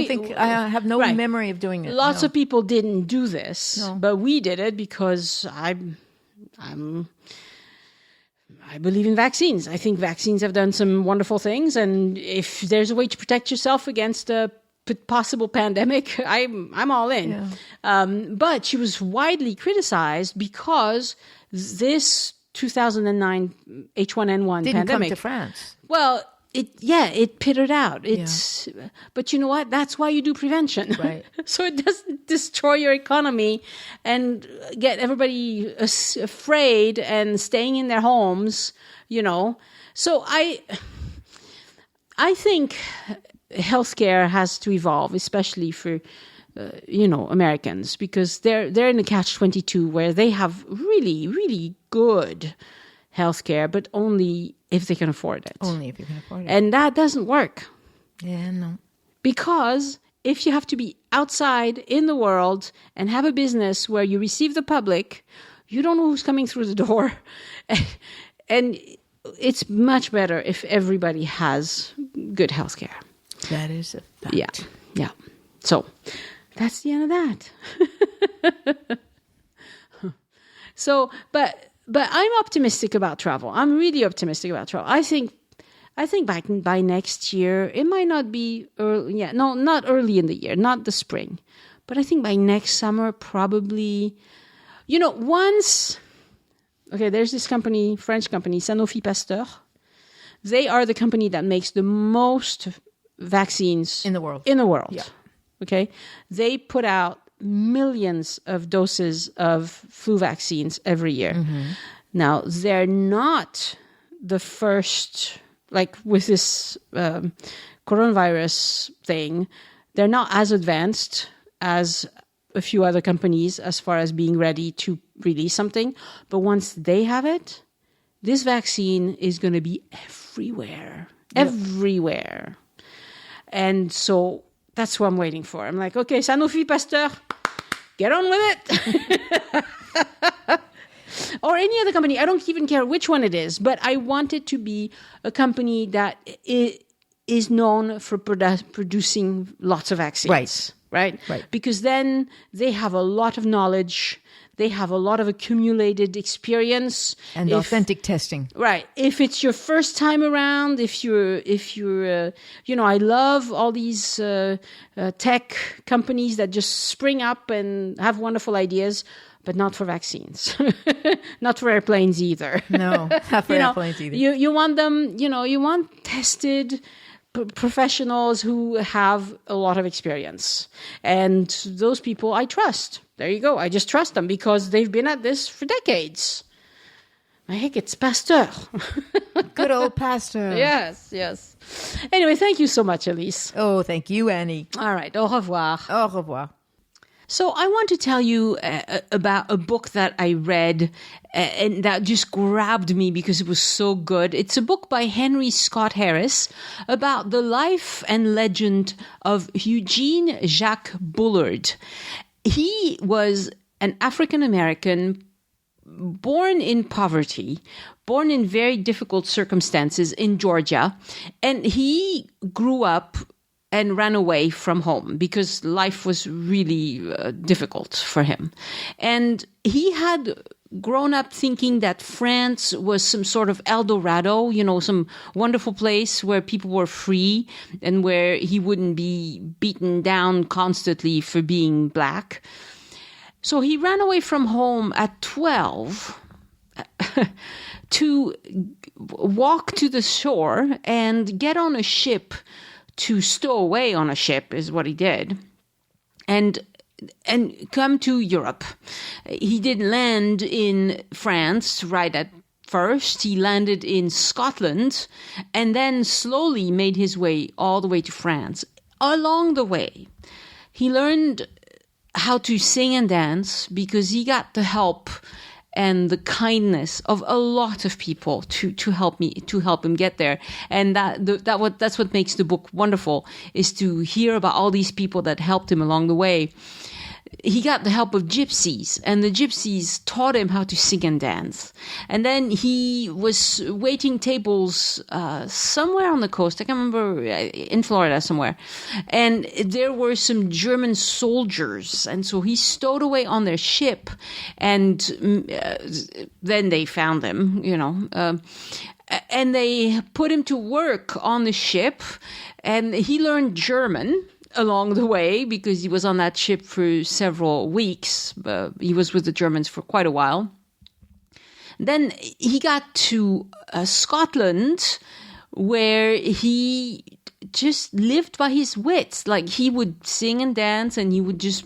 have no memory of doing it. Lots of people didn't do this, but we did it because I believe in vaccines. I think vaccines have done some wonderful things, and if there's a way to protect yourself against a possible pandemic, I'm all in. Yeah. But she was widely criticized because this 2009 H1N1 didn't pandemic come to France. Well, it petered out. But you know what? That's why you do prevention. Right. So it doesn't destroy your economy and get everybody afraid and staying in their homes, So I think healthcare has to evolve, especially for Americans, because they're in a catch-22 where they have really, really good healthcare, but only if they can afford it. Only if you can afford it. And that doesn't work. Yeah, no. Because if you have to be outside in the world and have a business where you receive the public, you don't know who's coming through the door. And it's much better if everybody has good healthcare. That is a fact. Yeah. So that's the end of that. So, but I'm optimistic about travel. I'm really optimistic about travel. I think by next year, it might not be early. Yeah, no, not early in the year, not the spring, but I think by next summer, probably. Once. Okay, there's this company, French company, Sanofi Pasteur. They are the company that makes the most vaccines in the world. Yeah. Okay, they put out millions of doses of flu vaccines every year. Mm-hmm. Now, they're not the first, like with this coronavirus thing, they're not as advanced as a few other companies as far as being ready to release something. But once they have it, this vaccine is going to be everywhere. Yep. Everywhere. And so that's what I'm waiting for. I'm like, okay, Sanofi Pasteur, get on with it. Or any other company. I don't even care which one it is, but I want it to be a company that is known for producing lots of vaccines. Right. Because then they have a lot of knowledge. They have a lot of accumulated experience and authentic testing. Right. If it's your first time around, if you're, I love all these tech companies that just spring up and have wonderful ideas, but not for vaccines, not for airplanes either. No, not for airplanes either. You want them, you want tested professionals who have a lot of experience, and those people I trust. There you go. I just trust them because they've been at this for decades. Heck, it's Pasteur. Good old Pasteur. Yes. Anyway, thank you so much, Elise. Oh, thank you, Annie. All right. Au revoir. Au revoir. So I want to tell you about a book that I read and that just grabbed me because it was so good. It's a book by Henry Scott Harris about the life and legend of Eugene Jacques Bullard. He was an African-American born in poverty, born in very difficult circumstances in Georgia, and he grew up and ran away from home because life was really difficult for him. And he had grown up thinking that France was some sort of El Dorado, some wonderful place where people were free and where he wouldn't be beaten down constantly for being black. So he ran away from home at 12 to walk to the shore and get on a ship to stow away on a ship, is what he did, and come to Europe. He didn't land in France right at first. He landed in Scotland and then slowly made his way all the way to France. Along the way, he learned how to sing and dance because he got the help and the kindness of a lot of people to help him get there. And that's what makes the book wonderful, is to hear about all these people that helped him along the way. He got the help of gypsies, and the gypsies taught him how to sing and dance. And then he was waiting tables somewhere on the coast. I can't remember, in Florida somewhere. And there were some German soldiers, and so he stowed away on their ship. And then they found him, and they put him to work on the ship, and he learned German along the way because he was on that ship for several weeks. He was with the Germans for quite a while. Then he got to Scotland, where he just lived by his wits. Like, he would sing and dance, and he would just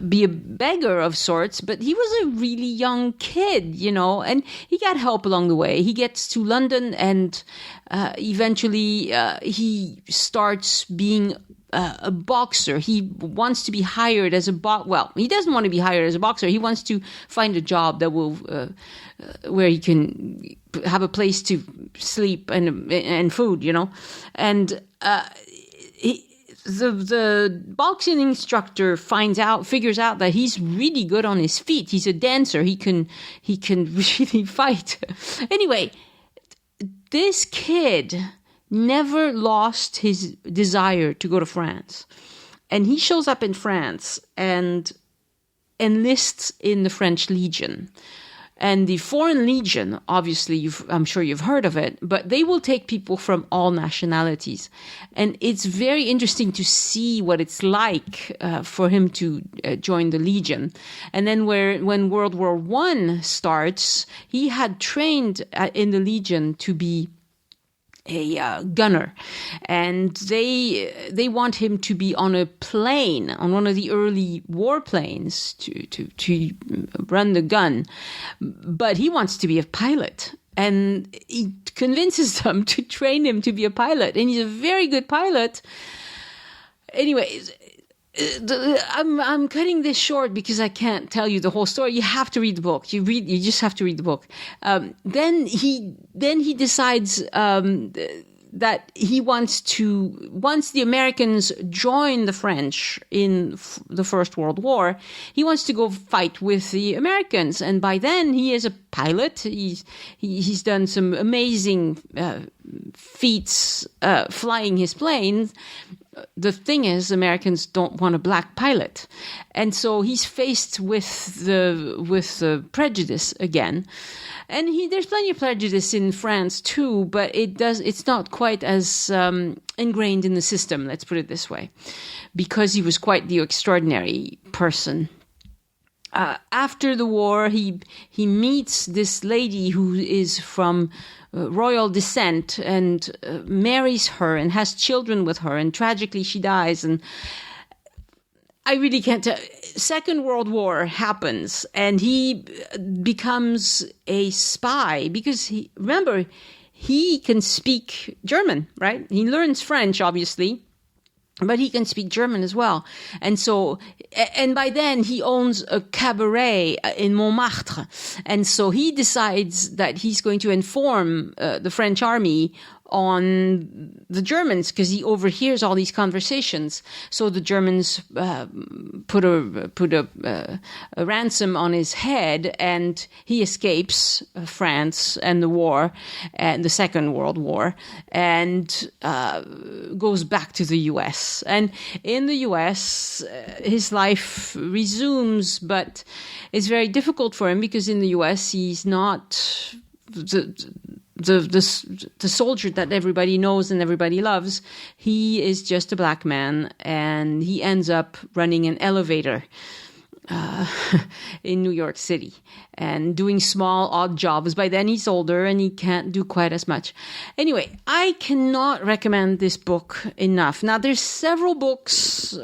be a beggar of sorts, but he was a really young kid, and he got help along the way. He gets to London, and eventually he starts being a boxer. He wants to be hired as he doesn't want to be hired as a boxer. He wants to find a job that will where he can have a place to sleep and food, and the boxing instructor figures out that he's really good on his feet. He's a dancer. He can really fight. Anyway, this kid never lost his desire to go to France. And he shows up in France and enlists in the French Legion. And the Foreign Legion, obviously, I'm sure you've heard of it, but they will take people from all nationalities. And it's very interesting to see what it's like for him to join the Legion. And then when World War I starts, he had trained in the Legion to be a gunner, and they want him to be on a plane, on one of the early warplanes to run the gun, but he wants to be a pilot, and he convinces them to train him to be a pilot, and he's a very good pilot. Anyways, I'm cutting this short because I can't tell you the whole story. You have to read the book. You just have to read the book. Then he decides that he wants to, once the Americans join the French in the First World War, he wants to go fight with the Americans. And by then he is a pilot. He's done some amazing feats flying his planes. The thing is, Americans don't want a black pilot, and so he's faced with the prejudice again. And there's plenty of prejudice in France too, but it's not quite as ingrained in the system. Let's put it this way, because he was quite the extraordinary person. After the war, he meets this lady who is from royal descent and marries her and has children with her, and tragically she dies. And I really can't tell. Second World War happens, and he becomes a spy because he can speak German, right? He learns French, obviously, but he can speak German as well. And by then he owns a cabaret in Montmartre. And so he decides that he's going to inform the French army on the Germans, because he overhears all these conversations. So the Germans put a ransom on his head, and he escapes France and the war, and the Second World War, and goes back to the U.S. And in the U.S., his life resumes, but it's very difficult for him because in the U.S. he's not the soldier that everybody knows and everybody loves. He is just a black man, and he ends up running an elevator in New York City and doing small, odd jobs. By then he's older and he can't do quite as much. Anyway, I cannot recommend this book enough. Now, there's several books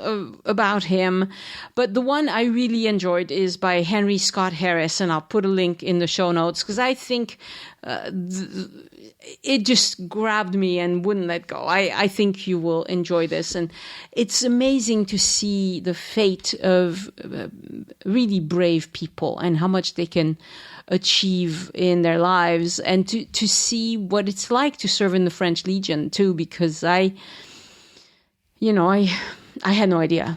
about him, but the one I really enjoyed is by Henry Scott Harris, and I'll put a link in the show notes because I think it just grabbed me and wouldn't let go. I think you will enjoy this. And it's amazing to see the fate of really brave people and how much they can achieve in their lives, and to see what it's like to serve in the French Legion too, because I had no idea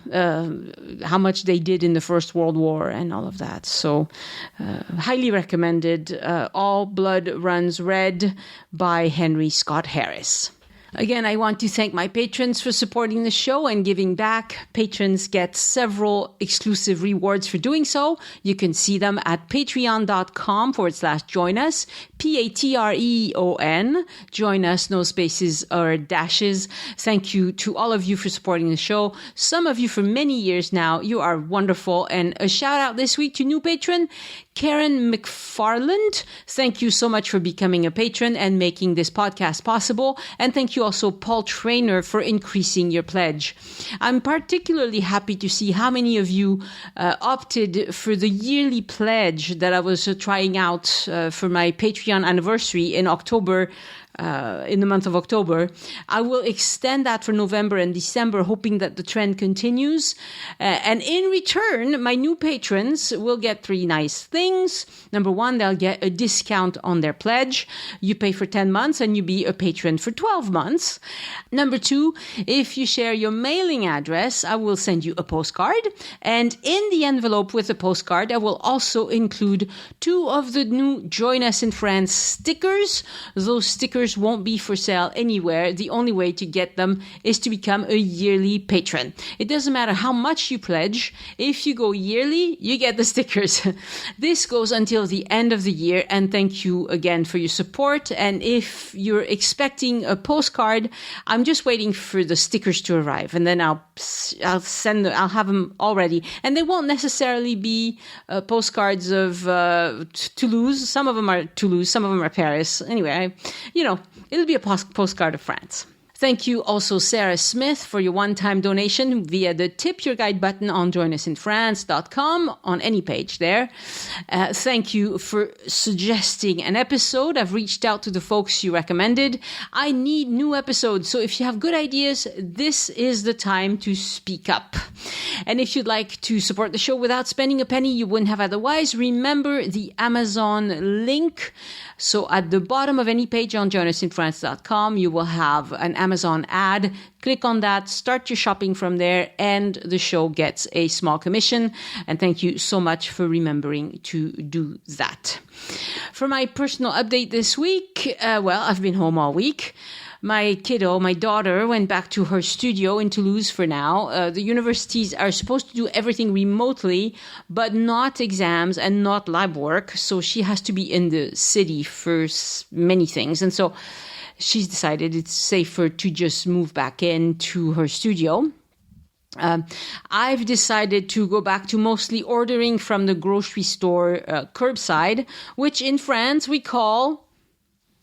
how much they did in the First World War and all of that. So highly recommended. All Blood Runs Red by Henry Scott Harris. Again, I want to thank my patrons for supporting the show and giving back. Patrons get several exclusive rewards for doing so. You can see them at patreon.com/join us. Patreon. Join us, no spaces or dashes. Thank you to all of you for supporting the show. Some of you for many years now. You are wonderful. And a shout out this week to new patron, Karen McFarland. Thank you so much for becoming a patron and making this podcast possible. And thank you also, Paul Trainer, for increasing your pledge. I'm particularly happy to see how many of you opted for the yearly pledge that I was trying out for my Patreon anniversary in October. In the month of October. I will extend that for November and December, hoping that the trend continues. And in return, my new patrons will get 3 nice things. Number 1, they'll get a discount on their pledge. You pay for 10 months and you be a patron for 12 months. Number 2, if you share your mailing address, I will send you a postcard. And in the envelope with the postcard, I will also include 2 of the new Join Us in France stickers. Those stickers won't be for sale anywhere. The only way to get them is to become a yearly patron. It doesn't matter how much you pledge. If you go yearly, you get the stickers. This goes until the end of the year, and thank you again for your support. And if you're expecting a postcard, I'm just waiting for the stickers to arrive, and then I'll have them all ready. And they won't necessarily be postcards of Toulouse. Some of them are Toulouse, some of them are Paris. Anyway, it'll be a postcard of France. Thank you also, Sarah Smith, for your one-time donation via the Tip Your Guide button on joinusinfrance.com, on any page there. Thank you for suggesting an episode. I've reached out to the folks you recommended. I need new episodes, so if you have good ideas, this is the time to speak up. And if you'd like to support the show without spending a penny you wouldn't have otherwise, remember the Amazon link. So at the bottom of any page on joinusinfrance.com, you will have an Amazon ad. Click on that, start your shopping from there, and the show gets a small commission. And thank you so much for remembering to do that. For my personal update this week, I've been home all week. My daughter, went back to her studio in Toulouse for now. The universities are supposed to do everything remotely, but not exams and not lab work. So she has to be in the city for many things. And so she's decided it's safer to just move back into her studio. I've decided to go back to mostly ordering from the grocery store curbside, which in France we call,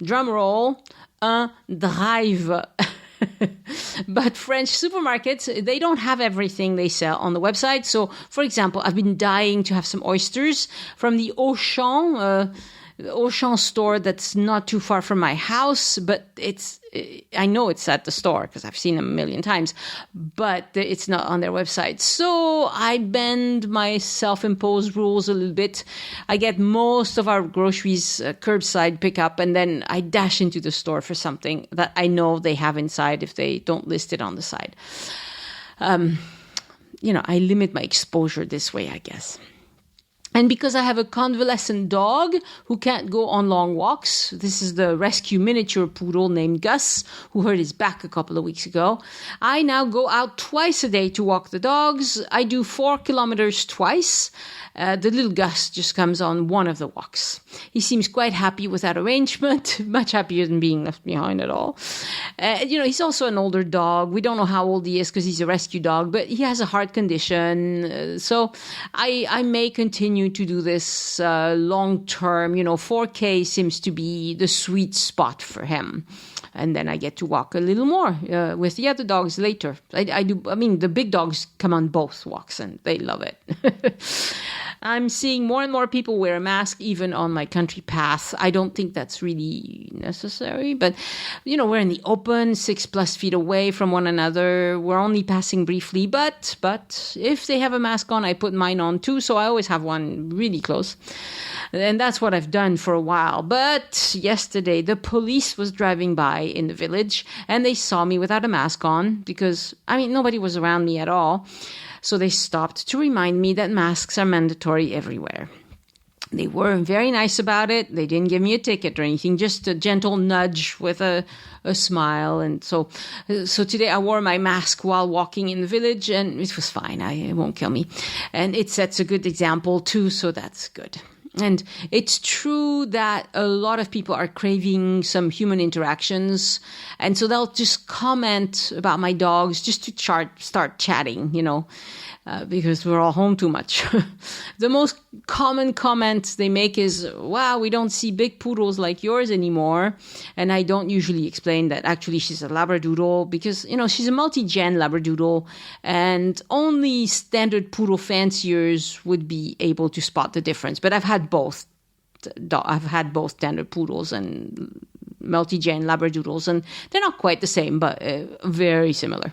drumroll, un drive. But French supermarkets, they don't have everything they sell on the website. So, for example, I've been dying to have some oysters from the Auchan store that's not too far from my house, but I know it's at the store because I've seen them a million times, but it's not on their website. So I bend my self-imposed rules a little bit. I get most of our groceries curbside pickup, and then I dash into the store for something that I know they have inside if they don't list it on the side. I limit my exposure this way, I guess. And because I have a convalescent dog who can't go on long walks, this is the rescue miniature poodle named Gus, who hurt his back a couple of weeks ago, I now go out twice a day to walk the dogs. I do 4 kilometers twice. The little Gus just comes on one of the walks. He seems quite happy with that arrangement, much happier than being left behind at all. He's also an older dog. We don't know how old he is because he's a rescue dog, but he has a heart condition. So I may continue to do this long term. 4K seems to be the sweet spot for him. And then I get to walk a little more with the other dogs later. The big dogs come on both walks and they love it. I'm seeing more and more people wear a mask, even on my country path. I don't think that's really necessary, but, we're in the open, 6+ feet away from one another. We're only passing briefly, but if they have a mask on, I put mine on too, so I always have one really close. And that's what I've done for a while. But yesterday, the police was driving by in the village, and they saw me without a mask on because, nobody was around me at all. So they stopped to remind me that masks are mandatory everywhere. They were very nice about it. They didn't give me a ticket or anything, just a gentle nudge with a smile. And so today I wore my mask while walking in the village, and it was fine. It won't kill me. And it sets a good example too, so that's good. And it's true that a lot of people are craving some human interactions. And so they'll just comment about my dogs just to start chatting, because we're all home too much. The most common comment they make is, wow, we don't see big poodles like yours anymore. And I don't usually explain that actually she's a Labradoodle because, she's a multi-gen Labradoodle and only standard poodle fanciers would be able to spot the difference. But I've had both standard poodles and multi-gen Labradoodles, and they're not quite the same, but very similar.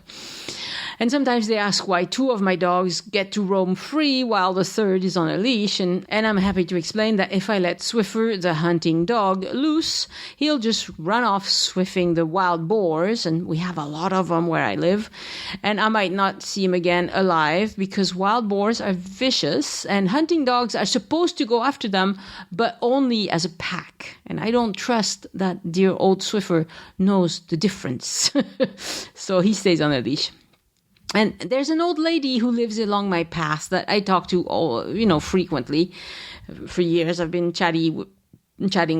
And sometimes they ask why 2 of my dogs get to roam free while the 3rd is on a leash. And I'm happy to explain that if I let Swiffer, the hunting dog, loose, he'll just run off swiffing the wild boars. And we have a lot of them where I live. And I might not see him again alive because wild boars are vicious and hunting dogs are supposed to go after them, but only as a pack. And I don't trust that dear old Swiffer knows the difference. So he stays on a leash. And there's an old lady who lives along my path that I talk to, frequently. For years, I've been chatting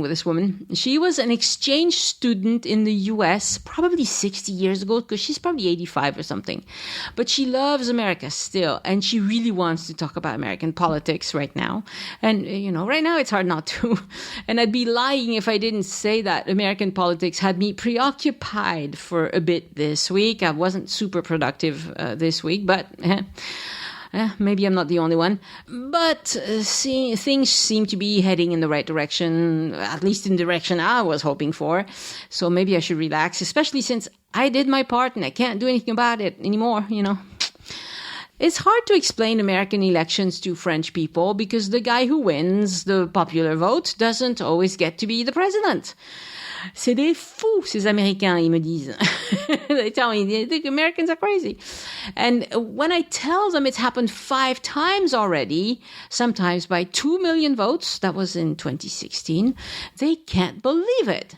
with this woman. She was an exchange student in the U.S. probably 60 years ago because she's probably 85 or something. But she loves America still, and she really wants to talk about American politics right now. And, right now it's hard not to. And I'd be lying if I didn't say that American politics had me preoccupied for a bit this week. I wasn't super productive this week, but... maybe I'm not the only one, but things seem to be heading in the right direction, at least in the direction I was hoping for. So maybe I should relax, especially since I did my part and I can't do anything about it anymore, It's hard to explain American elections to French people because the guy who wins the popular vote doesn't always get to be the president. C'est des fous, ces Américains, ils me disent. They tell me, they think Americans are crazy. And when I tell them it's happened 5 times already, sometimes by 2 million votes, that was in 2016, they can't believe it.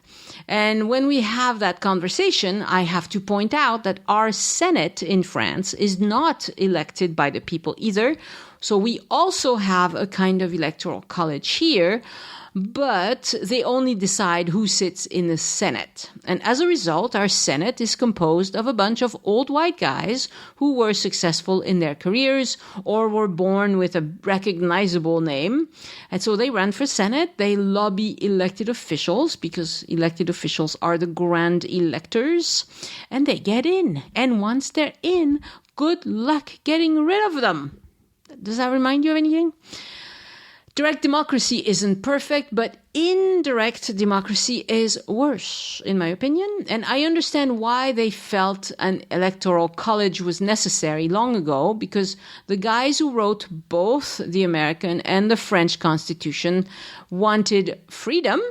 And when we have that conversation, I have to point out that our Senate in France is not elected by the people either. So we also have a kind of electoral college here, but they only decide who sits in the Senate. And as a result, our Senate is composed of a bunch of old white guys who were successful in their careers or were born with a recognizable name. And so they run for Senate. They lobby elected officials because elected officials are the grand electors, and they get in. And once they're in, good luck getting rid of them. Does that remind you of anything? Direct democracy isn't perfect, but indirect democracy is worse, in my opinion. And I understand why they felt an electoral college was necessary long ago, because the guys who wrote both the American and the French Constitution wanted freedom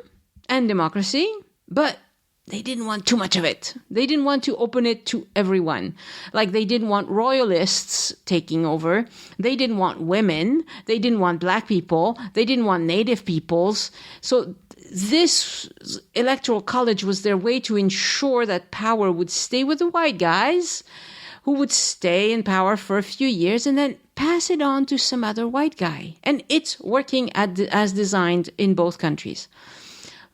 and democracy, but they didn't want too much of it. They didn't want to open it to everyone. Like they didn't want royalists taking over. They didn't want women. They didn't want black people. They didn't want native peoples. So this electoral college was their way to ensure that power would stay with the white guys who would stay in power for a few years and then pass it on to some other white guy. And it's working as designed in both countries.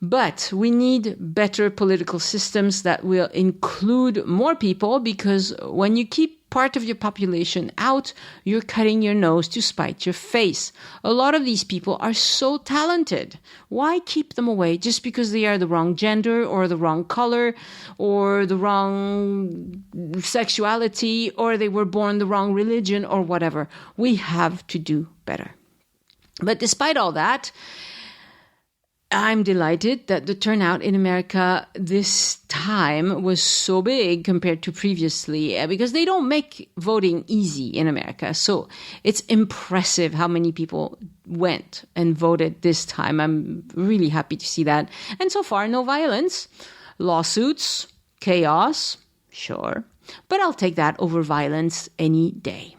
But we need better political systems that will include more people, because when you keep part of your population out, you're cutting your nose to spite your face. A lot of these people are so talented. Why keep them away just because they are the wrong gender or the wrong color or the wrong sexuality or they were born the wrong religion or whatever? We have to do better. But despite all that, I'm delighted that the turnout in America this time was so big compared to previously, because they don't make voting easy in America. So it's impressive how many people went and voted this time. I'm really happy to see that. And so far, no violence, lawsuits, chaos, sure. But I'll take that over violence any day.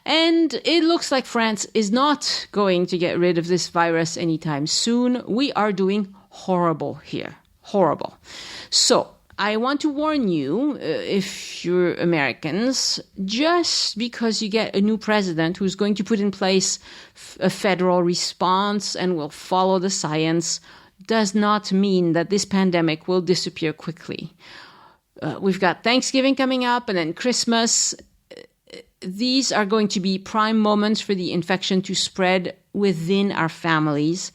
And it looks like France is not going to get rid of this virus anytime soon. We are doing horrible here. Horrible. So I want to warn you, if you're Americans, just because you get a new president who's going to put in place a federal response and will follow the science, does not mean that this pandemic will disappear quickly. We've got Thanksgiving coming up and then Christmas. These are going to be prime moments for the infection to spread within our families.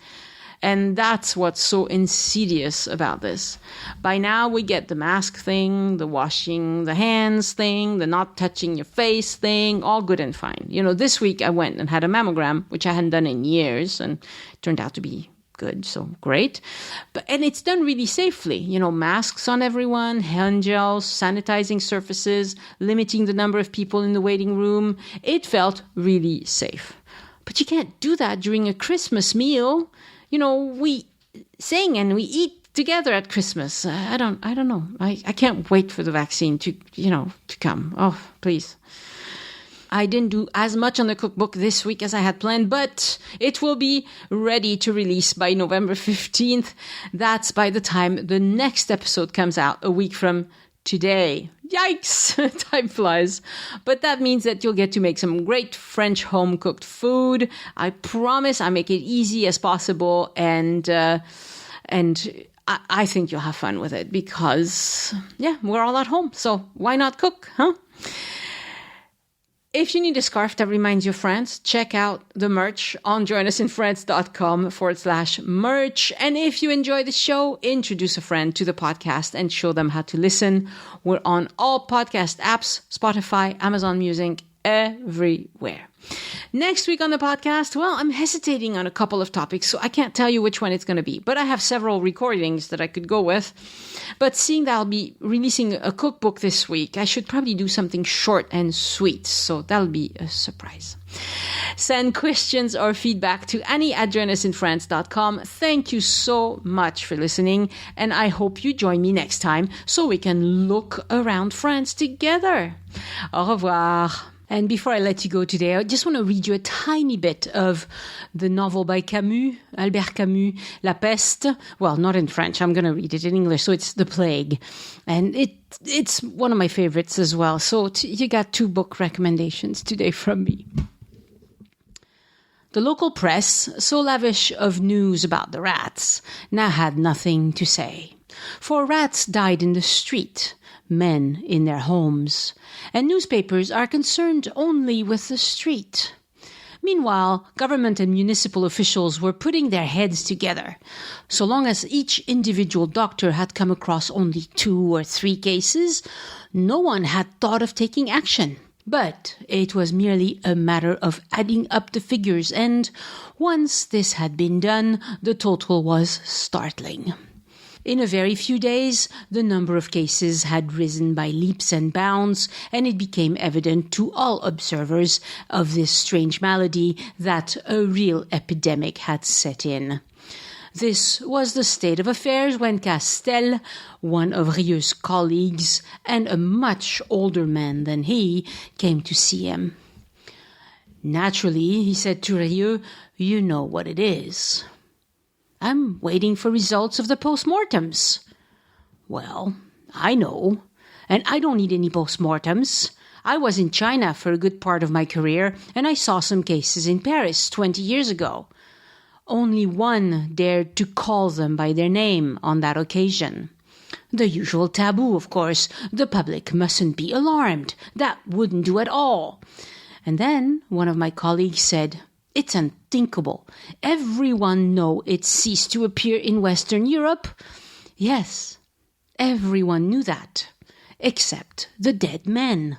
And that's what's so insidious about this. By now, we get the mask thing, the washing the hands thing, the not touching your face thing, all good and fine. You know, this week I went and had a mammogram, which I hadn't done in years, and it turned out to be good, so great. And it's done really safely. You know, masks on everyone, hand gels, sanitizing surfaces, limiting the number of people in the waiting room. It felt really safe. But you can't do that during a Christmas meal. You know, we sing and we eat together at Christmas. I don't know. I can't wait for the vaccine to come. Oh, please. I didn't do as much on the cookbook this week as I had planned, but it will be ready to release by November 15th. That's by the time the next episode comes out, a week from today. Yikes! Time flies. But that means that you'll get to make some great French home-cooked food. I promise I make it easy as possible, and I think you'll have fun with it because, we're all at home, so why not cook, huh? If you need a scarf that reminds you of France, check out the merch on joinusinfrance.com/merch. And if you enjoy the show, introduce a friend to the podcast and show them how to listen. We're on all podcast apps, Spotify, Amazon Music, everywhere. Next week on the podcast, well, I'm hesitating on a couple of topics, so I can't tell you which one it's going to be. But I have several recordings that I could go with. But seeing that I'll be releasing a cookbook this week, I should probably do something short and sweet. So that'll be a surprise. Send questions or feedback to Annie@joinusinfrance.com. Thank you so much for listening, and I hope you join me next time so we can look around France together. Au revoir. And before I let you go today, I just want to read you a tiny bit of the novel by Camus, Albert Camus, La Peste. Well, not in French. I'm going to read it in English. So it's The Plague. And it's one of my favorites as well. So you got 2 book recommendations today from me. The local press, so lavish of news about the rats, now had nothing to say. For rats died in the street, men in their homes, and newspapers are concerned only with the street. Meanwhile, government and municipal officials were putting their heads together. So long as each individual doctor had come across only 2 or 3 cases, no one had thought of taking action. But it was merely a matter of adding up the figures, and once this had been done, the total was startling. In a very few days, the number of cases had risen by leaps and bounds, and it became evident to all observers of this strange malady that a real epidemic had set in. This was the state of affairs when Castel, one of Rieu's colleagues and a much older man than he, came to see him. Naturally, he said to Rieu, "You know what it is." "I'm waiting for results of the postmortems." "Well, I know, and I don't need any postmortems. I was in China for a good part of my career, and I saw some cases in Paris 20 years ago. Only one dared to call them by their name on that occasion. The usual taboo, of course. The public mustn't be alarmed. That wouldn't do at all. And then one of my colleagues said, 'It's unthinkable. Everyone know it ceased to appear in Western Europe.' Yes, everyone knew that, except the dead men.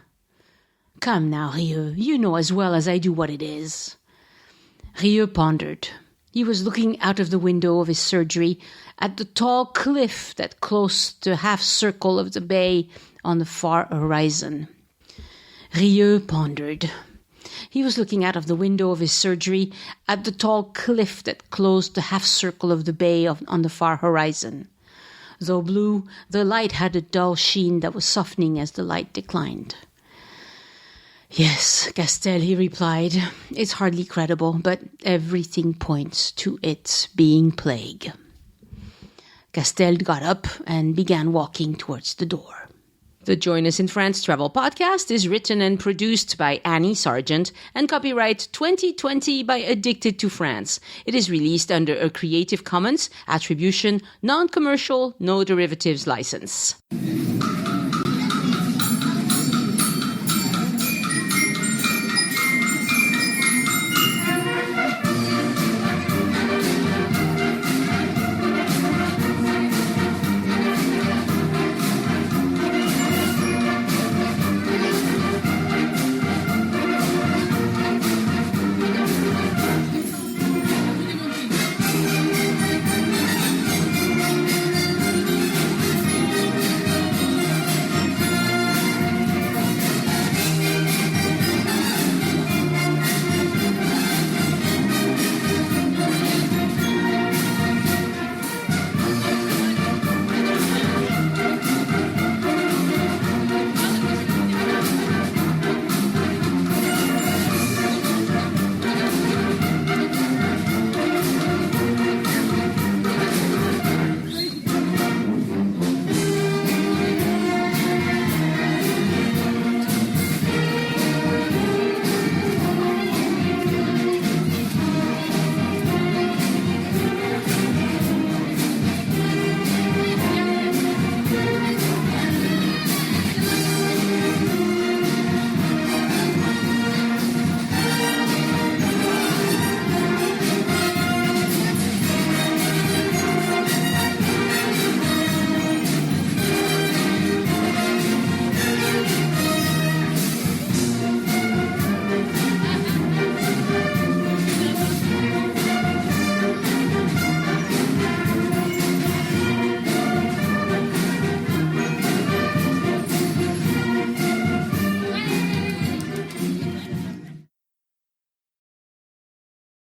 Come now, Rieu, you know as well as I do what it is." Rieu pondered. He was looking out of the window of his surgery at the tall cliff that closed the half-circle of the bay on the far horizon. Rieu pondered. He was looking out of the window of his surgery at the tall cliff that closed the half-circle of the bay on the far horizon. Though blue, the light had a dull sheen that was softening as the light declined. "Yes, Castel," he replied. "It's hardly credible, but everything points to its being plague." Castel got up and began walking towards the door. The Join Us in France Travel Podcast is written and produced by Annie Sargent and copyright 2020 by Addicted to France. It is released under a Creative Commons Attribution, Non-Commercial, No Derivatives license.